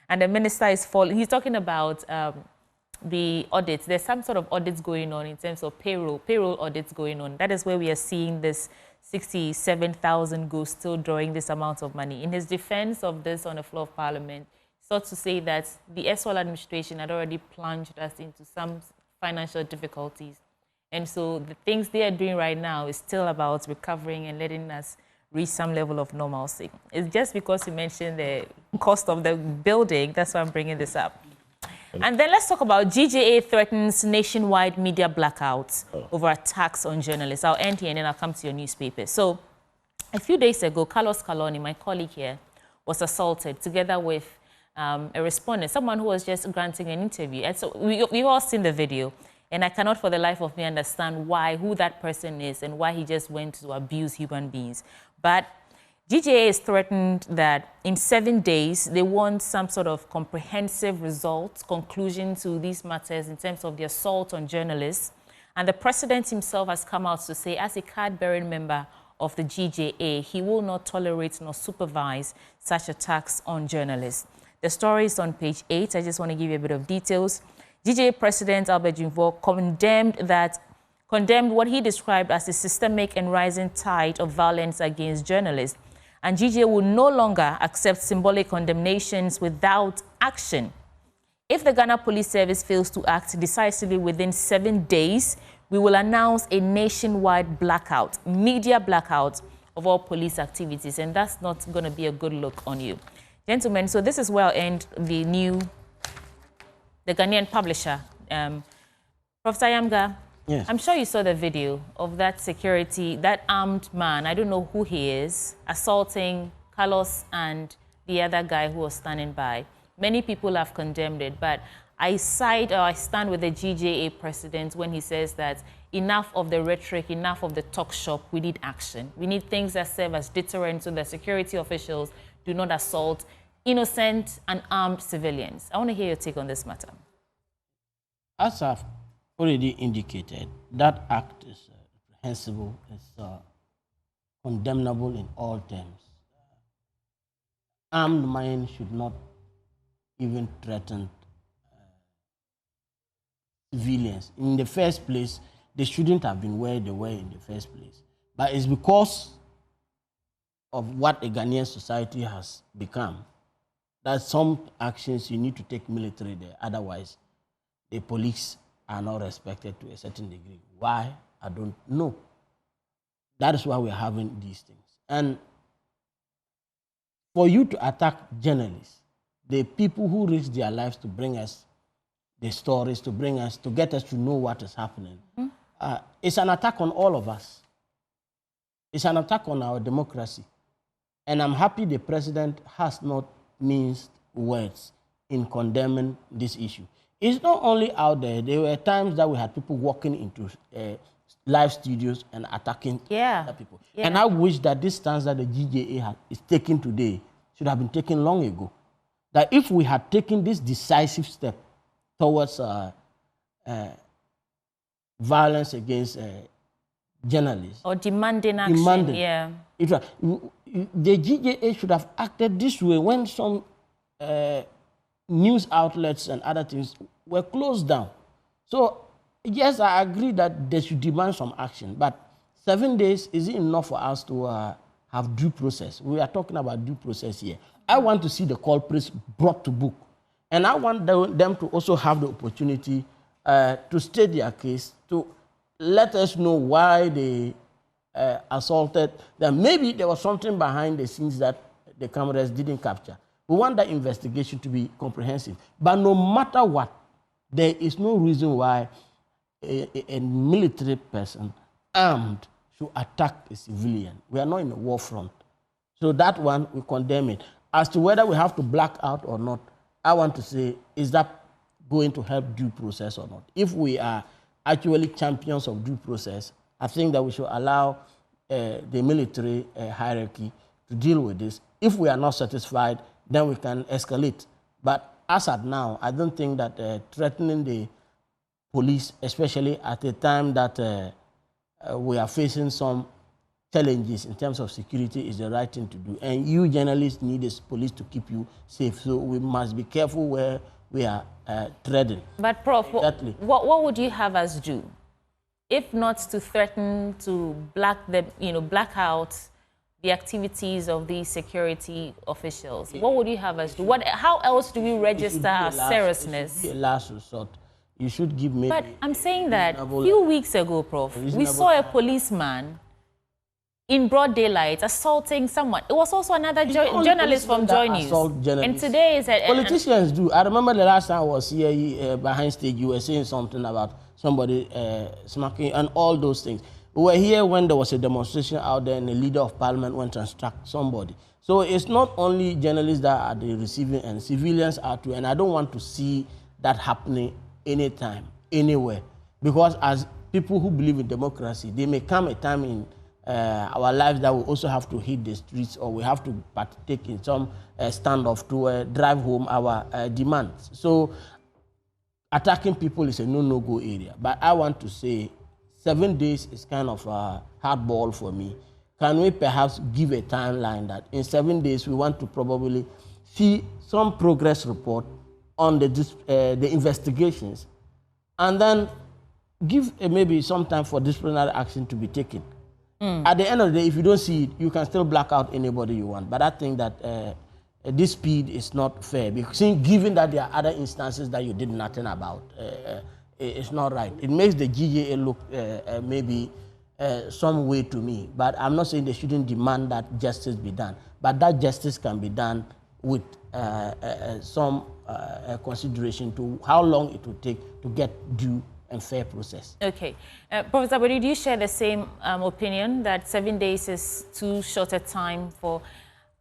And the minister is falling. He's talking about the audits. There's some sort of audits going on in terms of payroll audits going on. That is where we are seeing this 67,000 ghosts still drawing this amount of money. In his defense of this on the floor of Parliament, he sought to say that the SWAL administration had already plunged us into some financial difficulties. And so the things they are doing right now is still about recovering and letting us reach some level of normalcy. It's just because you mentioned the cost of the building, that's why I'm bringing this up. And then let's talk about GJA threatens nationwide media blackouts over attacks on journalists. I'll end here and then I'll come to your newspaper. So a few days ago, Carlos Kaloni, my colleague here, was assaulted together with a respondent, someone who was just granting an interview. And so we've all seen the video. And I cannot for the life of me understand who that person is and why he just went to abuse human beings. But GJA is threatened that in 7 days, they want some sort of comprehensive results, conclusion to these matters in terms of the assault on journalists. And the president himself has come out to say, as a card-bearing member of the GJA, he will not tolerate nor supervise such attacks on journalists. The story is on page 8. I just want to give you a bit of details. GJA President Albert Jimbo condemned what he described as a systemic and rising tide of violence against journalists. And GJA will no longer accept symbolic condemnations without action. If the Ghana Police Service fails to act decisively within 7 days, we will announce a nationwide blackout, media blackout of all police activities. And that's not going to be a good look on you. Gentlemen, so this is where I'll end the Ghanaian publisher. Prof Sayamga, yes. I'm sure you saw the video of that security, that armed man, I don't know who he is, assaulting Carlos and the other guy who was standing by. Many people have condemned it, but I stand with the GJA president when he says that enough of the rhetoric, enough of the talk shop, we need action. We need things that serve as deterrent so that security officials do not assault innocent and armed civilians. I want to hear your take on this matter. As I've already indicated, that act is reprehensible, it's condemnable in all terms. Armed men should not even threaten civilians. In the first place, they shouldn't have been where they were in the first place. But it's because of what a Ghanaian society has become that some actions you need to take military there. Otherwise, the police are not respected to a certain degree. Why? I don't know. That is why we're having these things. And for you to attack journalists, the people who risk their lives to bring us the stories, to get us to know what is happening, it's an attack on all of us. It's an attack on our democracy. And I'm happy the president has not minced words in condemning this issue. It's not only out there. There were times that we had people walking into live studios and attacking other people. Yeah. And I wish that this stance that the GJA is taking today should have been taken long ago. That if we had taken this decisive step towards violence against journalists. Or demanding action, yeah. The GJA should have acted this way when some news outlets and other things were closed down. So, yes, I agree that they should demand some action, but 7 days is enough for us to have due process. We are talking about due process here. I want to see the culprits brought to book, and I want them to also have the opportunity to state their case, to let us know why they assaulted them. Maybe there was something behind the scenes that the cameras didn't capture. We want that investigation to be comprehensive. But no matter what, there is no reason why a military person armed should attack a civilian. We are not in a war front. So that one, we condemn it. As to whether we have to black out or not, I want to say, is that going to help due process or not? If we are actually champions of due process, I think that we should allow the military hierarchy to deal with this. If we are not satisfied, then we can escalate. But as at now, I don't think that threatening the police, especially at a time that we are facing some challenges in terms of security, is the right thing to do. And you journalists need the police to keep you safe. So we must be careful where we are treading. But Prof, exactly. what would you have us do? If not to threaten to black out the activities of these security officials, what would you have us do? How else do we register our seriousness? It should be a last resort. You should give me. But I'm saying that a few weeks ago, Prof, we saw a policeman in broad daylight assaulting someone. It was also another journalist from Joy News. And today is politicians do. I remember the last time I was here behind stage, you were saying something about somebody smacking and all those things. We were here when there was a demonstration out there and the leader of parliament went and struck somebody. So it's not only journalists that are the receiving and civilians are too. And I don't want to see that happening anytime, anywhere. Because as people who believe in democracy, there may come a time in our lives that we also have to hit the streets, or we have to partake in some standoff to drive home our demands. So attacking people is a no-go area. But I want to say 7 days is kind of a hard ball for me. Can we perhaps give a timeline that in 7 days we want to probably see some progress report on the investigations, and then give maybe some time for disciplinary action to be taken. At the end of the day, if you don't see it, you can still black out anybody you want. But I think that this speed is not fair, because given that there are other instances that you did nothing about, it's not right. It makes the GJA look maybe some way to me. But I'm not saying they shouldn't demand that justice be done. But that justice can be done with some consideration to how long it will take to get due and fair process. Okay. Professor Boadi, do you share the same opinion that 7 days is too short a time for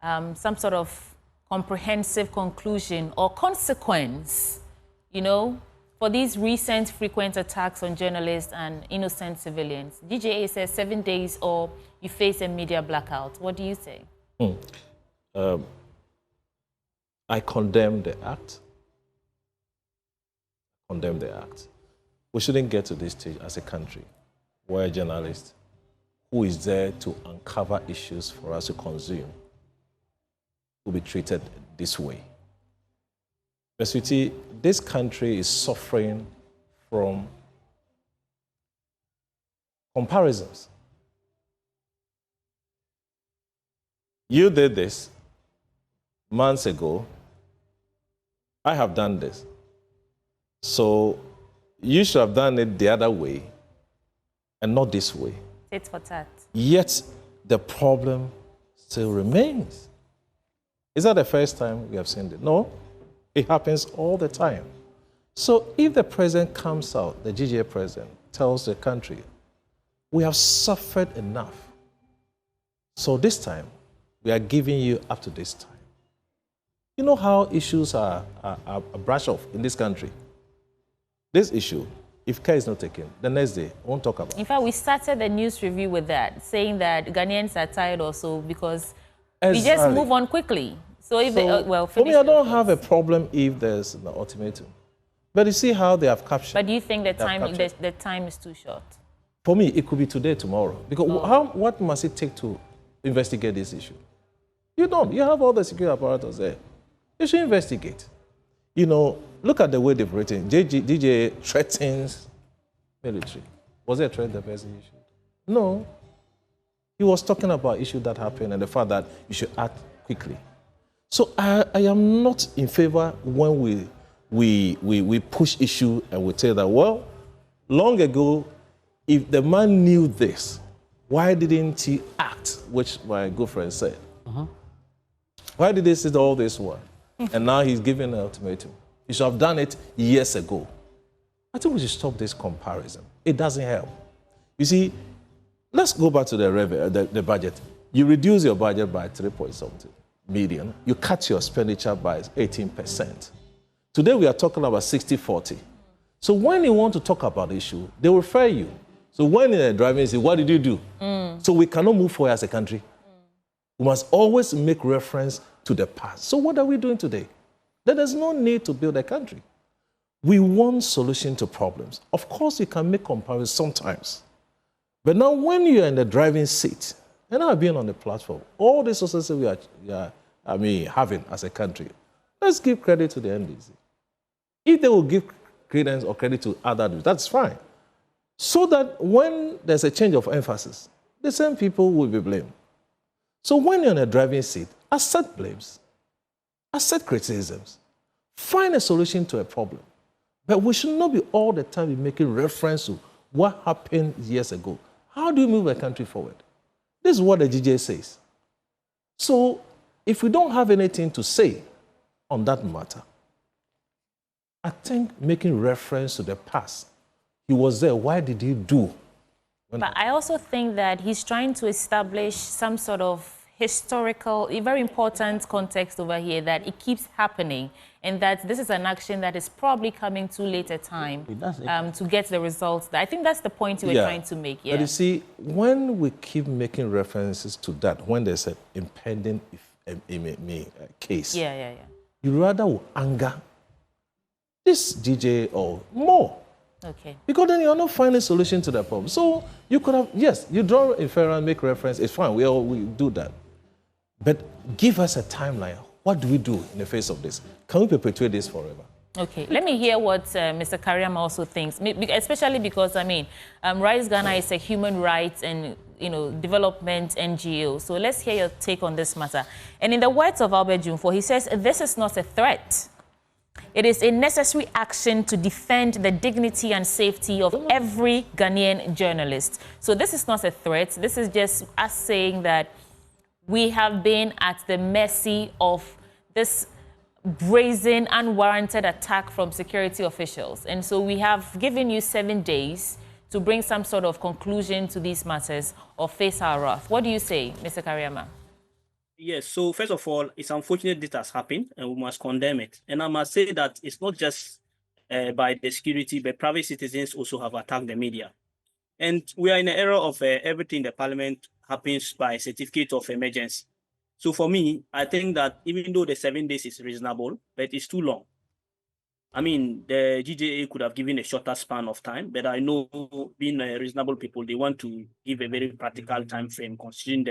some sort of comprehensive conclusion or consequence, you know, for these recent frequent attacks on journalists and innocent civilians? DJA says 7 days or you face a media blackout. What do you say? I condemn the act. Condemn the act. We shouldn't get to this stage as a country where a journalist who is there to uncover issues for us to consume will be treated this way. But sweetie, this country is suffering from comparisons. You did this months ago. I have done this. So you should have done it the other way and not this way. Tit for tat. Yet the problem still remains. Is that the first time we have seen it? No, it happens all the time. So if the president comes out, the GGA president, tells the country, we have suffered enough. So this time, we are giving you up to this time. You know how issues are brushed off in this country? This issue, if care is not taken, the next day, we won't talk about it. In fact, we started the news review with that, saying that Ghanaians are tired also because we just move on quickly. So if for me, I don't have a problem if there's an ultimatum. But you see how they have captured. But do you think the time is too short? For me, it could be today, tomorrow. Because what must it take to investigate this issue? You don't. You have all the security apparatus there. You should investigate. You know, look at the way they've written. DJ threatens military. Was there a threat the person issued? No. He was talking about issues that happened and the fact that you should act quickly. So I am not in favor when we push issue and we tell that, well, long ago, if the man knew this, why didn't he act? Which my good friend said. Why did they say all this one? And now he's giving an ultimatum. He should have done it years ago. I think we should stop this comparison. It doesn't help. You see, let's go back to the budget. You reduce your budget by 3.something million. You cut your expenditure by 18%. Today we are talking about 60-40. So when you want to talk about the issue, they will refer you. So when you're driving, you say, what did you do? So we cannot move forward as a country. We must always make reference to the past. So what are we doing today? There is no need to build a country. We want solution to problems. Of course, you can make comparisons sometimes. But now when you're in the driving seat, and I've been on the platform, all the successes we are having as a country, let's give credit to the NDC. If they will give credence or credit to others, that's fine. So that when there's a change of emphasis, the same people will be blamed. So when you're in a driving seat, accept blames, accept criticisms, find a solution to a problem. But we should not be all the time making reference to what happened years ago. How do you move a country forward? This is what the GJ says. So if we don't have anything to say on that matter, I think making reference to the past, he was there, why did he do? But I also think that he's trying to establish some sort of historical, a very important context over here, that it keeps happening and that this is an action that is probably coming too late a time to get the results. I think that's the point you were trying to make. Yeah. But you see, when we keep making references to that, when there's an impending case, you rather will anger this DJ or more. Okay. Because then you're not finding a solution to the problem. So you could have, yes, you draw inference, make reference, it's fine, we do that. But give us a timeline. What do we do in the face of this? Can we perpetuate this forever? Okay, let me hear what Mr. Kariama also thinks, especially because, I mean, Rise Ghana is a human rights and, development NGO. So let's hear your take on this matter. And in the words of Albert Jumfo, he says, this is not a threat. It is a necessary action to defend the dignity and safety of every Ghanaian journalist. So this is not a threat. This is just us saying that we have been at the mercy of this brazen, unwarranted attack from security officials. And so we have given you 7 days to bring some sort of conclusion to these matters or face our wrath. What do you say, Mr. Kariama? Yes, so first of all, it's unfortunate this has happened and we must condemn it. And I must say that it's not just by the security, but private citizens also have attacked the media. And we are in an era of everything in the parliament happens by certificate of emergency. So for me, I think that even though the 7 days is reasonable, but it's too long. I mean, the GJA could have given a shorter span of time, but I know being reasonable people, they want to give a very practical time frame considering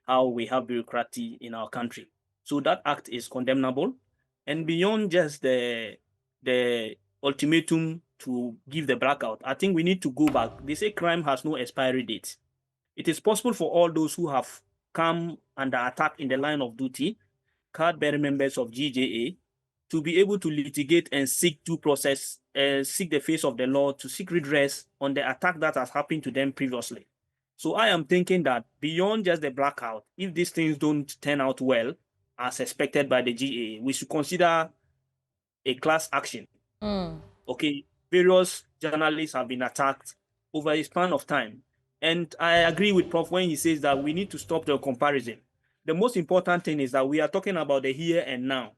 how we have bureaucracy in our country. So that act is condemnable. And beyond just the ultimatum to give the blackout, I think we need to go back. They say crime has no expiry date. It is possible for all those who have come under attack in the line of duty, card-bearing members of GJA, to be able to litigate and seek due process, seek the face of the law, to seek redress on the attack that has happened to them previously. So I am thinking that beyond just the blackout, if these things don't turn out well, as expected by the GAA, we should consider a class action. Okay, various journalists have been attacked over a span of time. And I agree with Prof when he says that we need to stop the comparison. The most important thing is that we are talking about the here and now.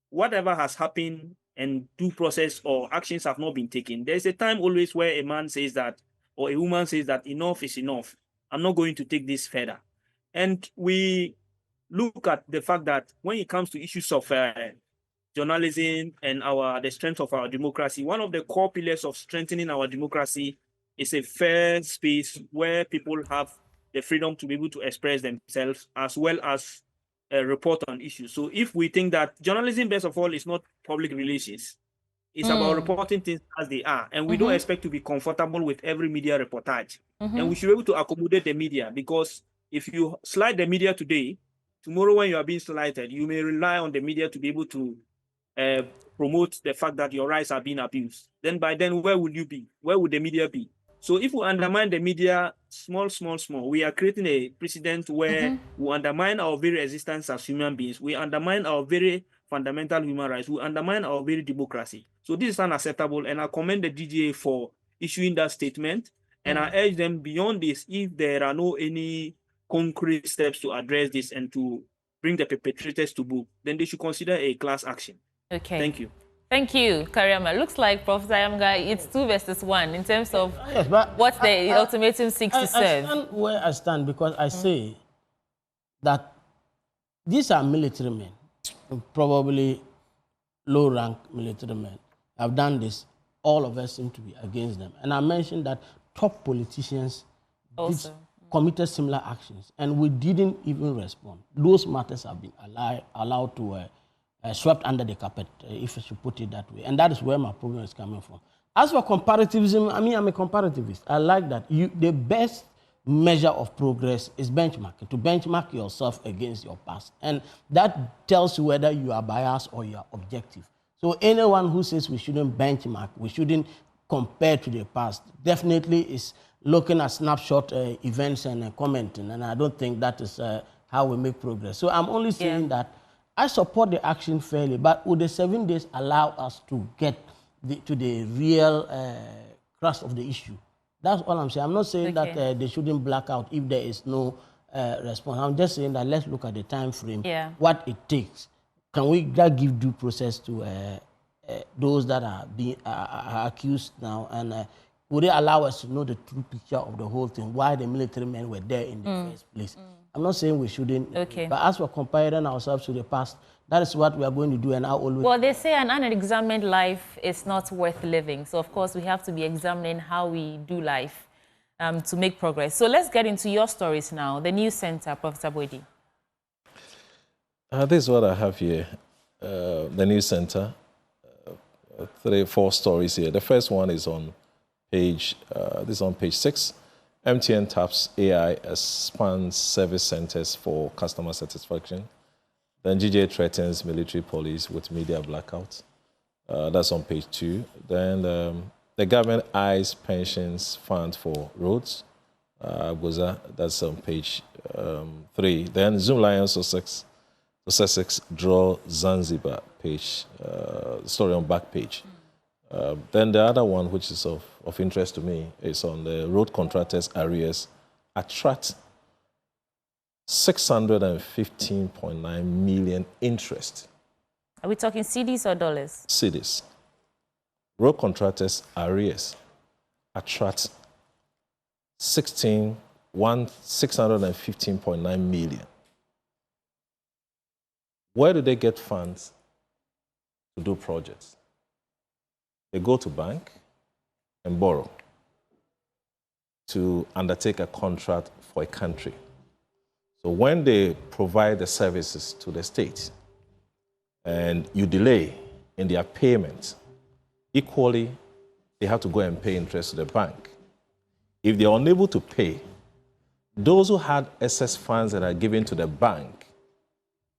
Whatever has happened and due process or actions have not been taken, there's a time always where a man says that, or a woman says that enough is enough. I'm not going to take this further. And we look at the fact that when it comes to issues of journalism and the strength of our democracy, one of the core pillars of strengthening our democracy is a fair space where people have the freedom to be able to express themselves as well as report on issues. So if we think that journalism, best of all, is not public relations, it's about reporting things as they are. And we don't expect to be comfortable with every media reportage. And we should be able to accommodate the media, because if you slide the media today, tomorrow when you are being slighted, you may rely on the media to be able to promote the fact that your rights are being abused. Then by then, where would you be? Where would the media be? So if we undermine the media, small, we are creating a precedent where we undermine our very existence as human beings. We undermine our very fundamental human rights. We undermine our very democracy. So this is unacceptable, and I commend the DGA for issuing that statement. And I urge them beyond this, if there are no any concrete steps to address this and to bring the perpetrators to book, then they should consider a class action. Okay. Thank you. Thank you, Kariama. Looks like, Prof. Zayamga, it's 2 versus 1 in terms of what the ultimatum seeks to serve. I stand where I stand because I say that these are military men, probably low-rank military men, have done this. All of us seem to be against them. And I mentioned that top politicians also committed similar actions, and we didn't even respond. Those matters have been allowed to swept under the carpet, if I should put it that way. And that is where my problem is coming from. As for comparativism, I mean, I'm a comparativist. I like that. The best measure of progress is benchmarking, to benchmark yourself against your past. And that tells you whether you are biased or you are objective. So anyone who says we shouldn't benchmark, we shouldn't compare to the past, definitely is looking at snapshot events and commenting. And I don't think that is how we make progress. So I'm only saying that I support the action fairly, but would the 7 days allow us to get to the real crux of the issue? That's all I'm saying. I'm not saying that they shouldn't black out if there is no response. I'm just saying that let's look at the time frame, what it takes. Can we give due process to those that are being accused now? And would they allow us to know the true picture of the whole thing, why the military men were there in the first place? I'm not saying we shouldn't, but as we're comparing ourselves to the past, that is what we are going to do. And I always... Well, they say an unexamined life is not worth living. So, of course, we have to be examining how we do life to make progress. So let's get into your stories now. The News Center, Prof Boadi. This is what I have here. The news center. 3-4 stories here. The first one is on page, this is on page 6. MTN taps AI expands service centers for customer satisfaction. Then GJ threatens military police with media blackout. That's on page 2. Then the government eyes pensions fund for roads. That's on page 3. Then Zoom Lions Sussex draw Zanzibar page, story on back page. Then the other one, which is of interest to me, is on the road contractors arrears attract 615.9 million interest. Are we talking cedis or dollars? Cedis. Road contractors arrears attract 615.9 million. Where do they get funds to do projects? They go to bank and borrow to undertake a contract for a country. So when they provide the services to the state and you delay in their payment, equally, they have to go and pay interest to the bank. If they're unable to pay, those who had excess funds that are given to the bank,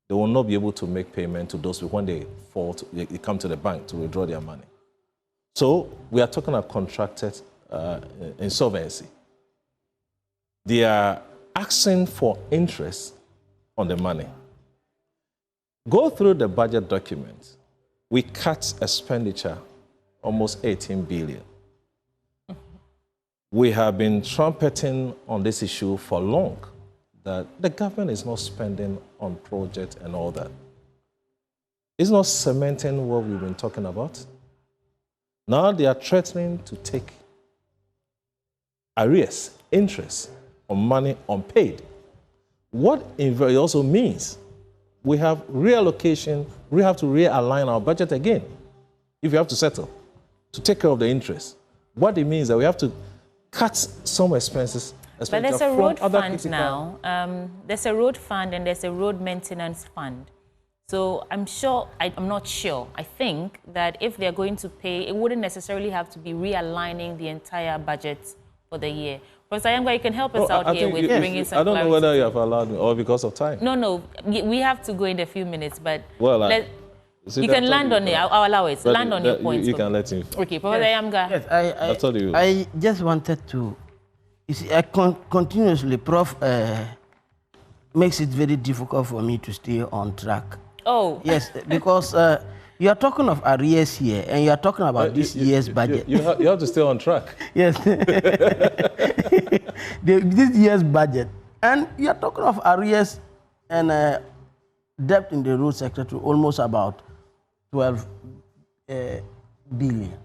they will not be able to make payment to those people when they come to the bank to withdraw their money. So we are talking about contracted insolvency. They are asking for interest on the money. Go through the budget document. We cut expenditure almost 18 billion. We have been trumpeting on this issue for long, that the government is not spending on projects and all that. It's not cementing what we've been talking about. Now they are threatening to take arrears, interest on money unpaid. What it also means, we have reallocation, we have to realign our budget again. If we have to settle, to take care of the interest. What it means is that we have to cut some expenses. But there's a road fund now. There's a road fund and there's a road maintenance fund. So I'm not sure. I think that if they're going to pay, it wouldn't necessarily have to be realigning the entire budget for the year. Professor Yanga, you can help us out here with bringing some clarity. I don't know whether you have allowed me or because of time. No, we have to go in a few minutes, but you can land on it. I'll allow it. Land on your points. You can let him. Okay, Professor Yanga. Yes, I just wanted to. You see, continuously, Prof makes it very difficult for me to stay on track. Oh. Yes, because you are talking of arrears here, and you are talking about this year's budget. You have to stay on track. Yes. This year's budget. And you are talking of arrears and debt in the road sector to almost about 12 billion.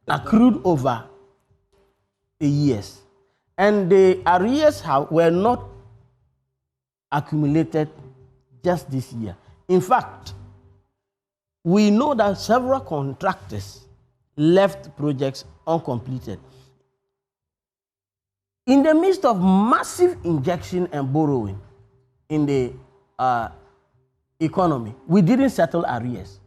Accrued over the years. And the arrears were not accumulated just this year. In fact, we know that several contractors left projects uncompleted. In the midst of massive injection and borrowing in the economy, we didn't settle arrears.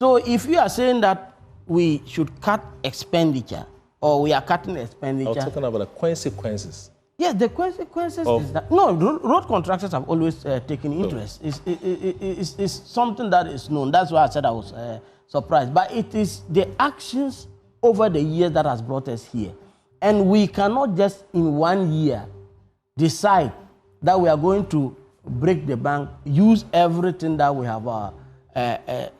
So if you are saying that we should cut expenditure, or we are cutting expenditure. I'm talking about the consequences. Yes, the consequences is that road contractors have always taken interest. It's something that is known. That's why I said I was surprised. But it is the actions over the years that has brought us here. And we cannot just in 1 year decide that we are going to break the bank, use everything that we have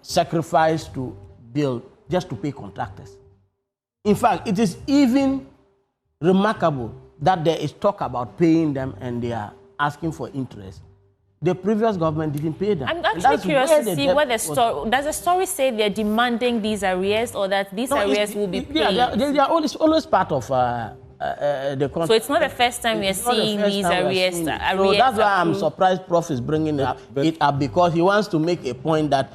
sacrificed to build just to pay contractors. In fact, it is even remarkable that there is talk about paying them and they are asking for interest. The previous government didn't pay them. I'm actually curious to see what the story... Does the story say they're demanding these arrears or that these arrears will be paid? Yeah, they are always part of the contract. So it's not the first time we're seeing these arrears. So that's why I'm surprised Prof is bringing it up because he wants to make a point that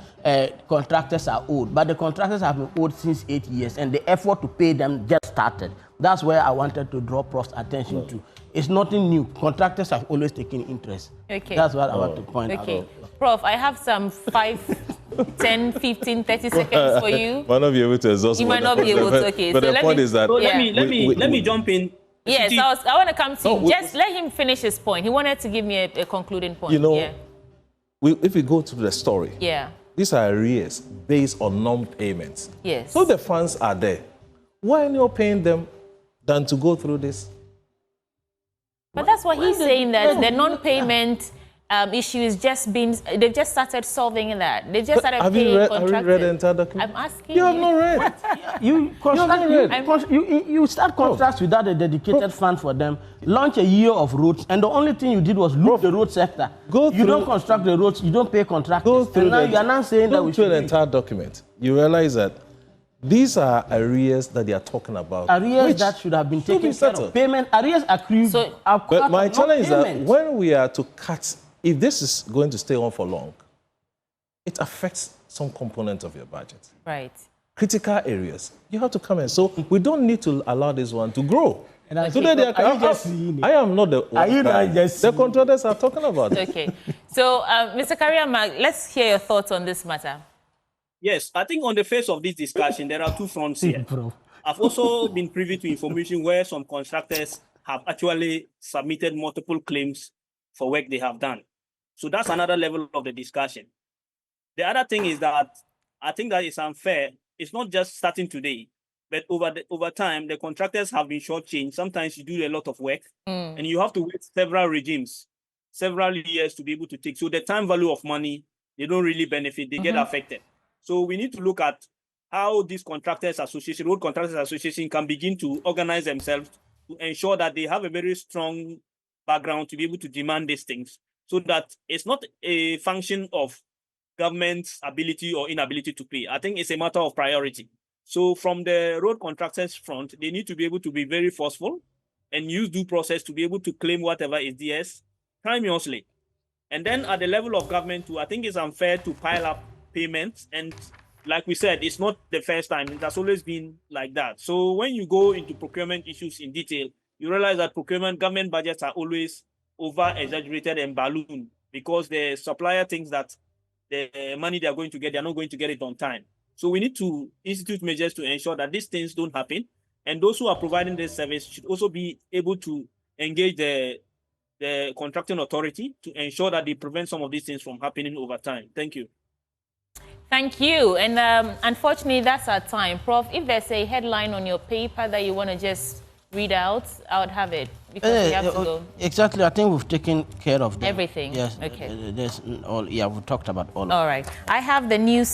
contractors are owed. But the contractors have been owed since 8 years and the effort to pay them just started. That's where I wanted to draw Prof's attention to. It's nothing new. Contractors have always taken interest. Okay. That's what I want to point out. Okay. Prof, I have some 5, 10, 15, 30 seconds for you. Might not be able to exhaust. You might not be able to. Okay. But So the point is that. So let me jump in. Yes, I want to come to you. Just let him finish his point. He wanted to give me a concluding point. You know, yeah. If we go to the story, Yeah. these are arrears based on non-payments. Yes. So the funds are there. Why not paying them than to go through this? But that's what he's saying, that the non-payment issue is they've just started solving that. They've just started paying contractors. Have you read the entire document? I'm asking you. have not read. You start contracts without a dedicated fund for them, launch a year of roads, and the only thing you did was loot the road sector. You don't construct the roads, you don't pay contractors. Go through you are not saying that we should the entire document. You realize that these are arrears that they are talking about. Arrears that should have been taken care of. Payment arrears accrued. But my challenge is that when we are to cut, if this is going to stay on for long, it affects some component of your budget. Right. Critical areas, you have to come in. So we don't need to allow this one to grow. And I am not the one. The contractors are talking about it. Okay. So, Mr. Kariama, let's hear your thoughts on this matter. Yes, I think on the face of this discussion, there are two fronts here. I've also been privy to information where some contractors have actually submitted multiple claims for work they have done. So that's another level of the discussion. The other thing is that I think that it's unfair. It's not just starting today, but over time, the contractors have been shortchanged. Sometimes you do a lot of work and you have to wait several regimes, several years to be able to take. So the time value of money, they don't really benefit, they get affected. So we need to look at how these contractors association, road contractors association can begin to organize themselves to ensure that they have a very strong background to be able to demand these things, so that it's not a function of government's ability or inability to pay. I think it's a matter of priority. So from the road contractors front, they need to be able to be very forceful and use due process to be able to claim whatever is theirs timeously. And then at the level of government too, I think it's unfair to pile up payments. And like we said, it's not the first time. It has always been like that. So when you go into procurement issues in detail, you realize that government budgets are always over-exaggerated and ballooned because the supplier thinks that the money they are going to get, they're not going to get it on time. So we need to institute measures to ensure that these things don't happen. And those who are providing this service should also be able to engage the contracting authority to ensure that they prevent some of these things from happening over time. Thank you. Thank you. And unfortunately, that's our time. Prof, if there's a headline on your paper that you want to just read out, I would have it because we have to go. Exactly. I think we've taken care of them. Everything? Yes. Okay. There's all, yeah, we've talked about all of All right. I have the news.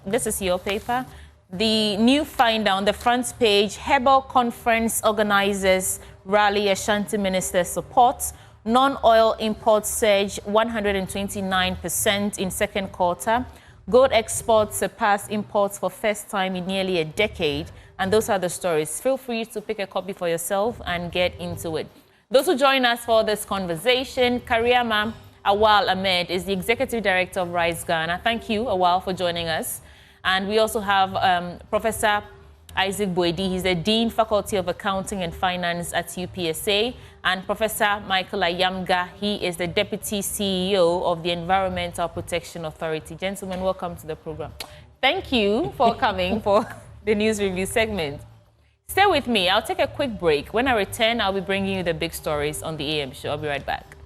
This is your paper. The new find on the front page, Hebel Conference organizers rally Ashanti minister support. Non-oil imports surge 129% in second quarter. Gold exports surpass imports for first time in nearly a decade. And those are the stories. Feel free to pick a copy for yourself and get into it. Those who join us for this conversation, Kariama Awal Ahmed is the Executive Director of Rise Ghana. Thank you, Awal, for joining us. And we also have Professor Isaac Boadi. He's the Dean, Faculty of Accounting and Finance at UPSA. And Professor Michael Ayamga, he is the Deputy CEO of the Environmental Protection Authority. Gentlemen, welcome to the program. Thank you for coming for the news review segment. Stay with me. I'll take a quick break. When I return, I'll be bringing you the big stories on the AM show. I'll be right back.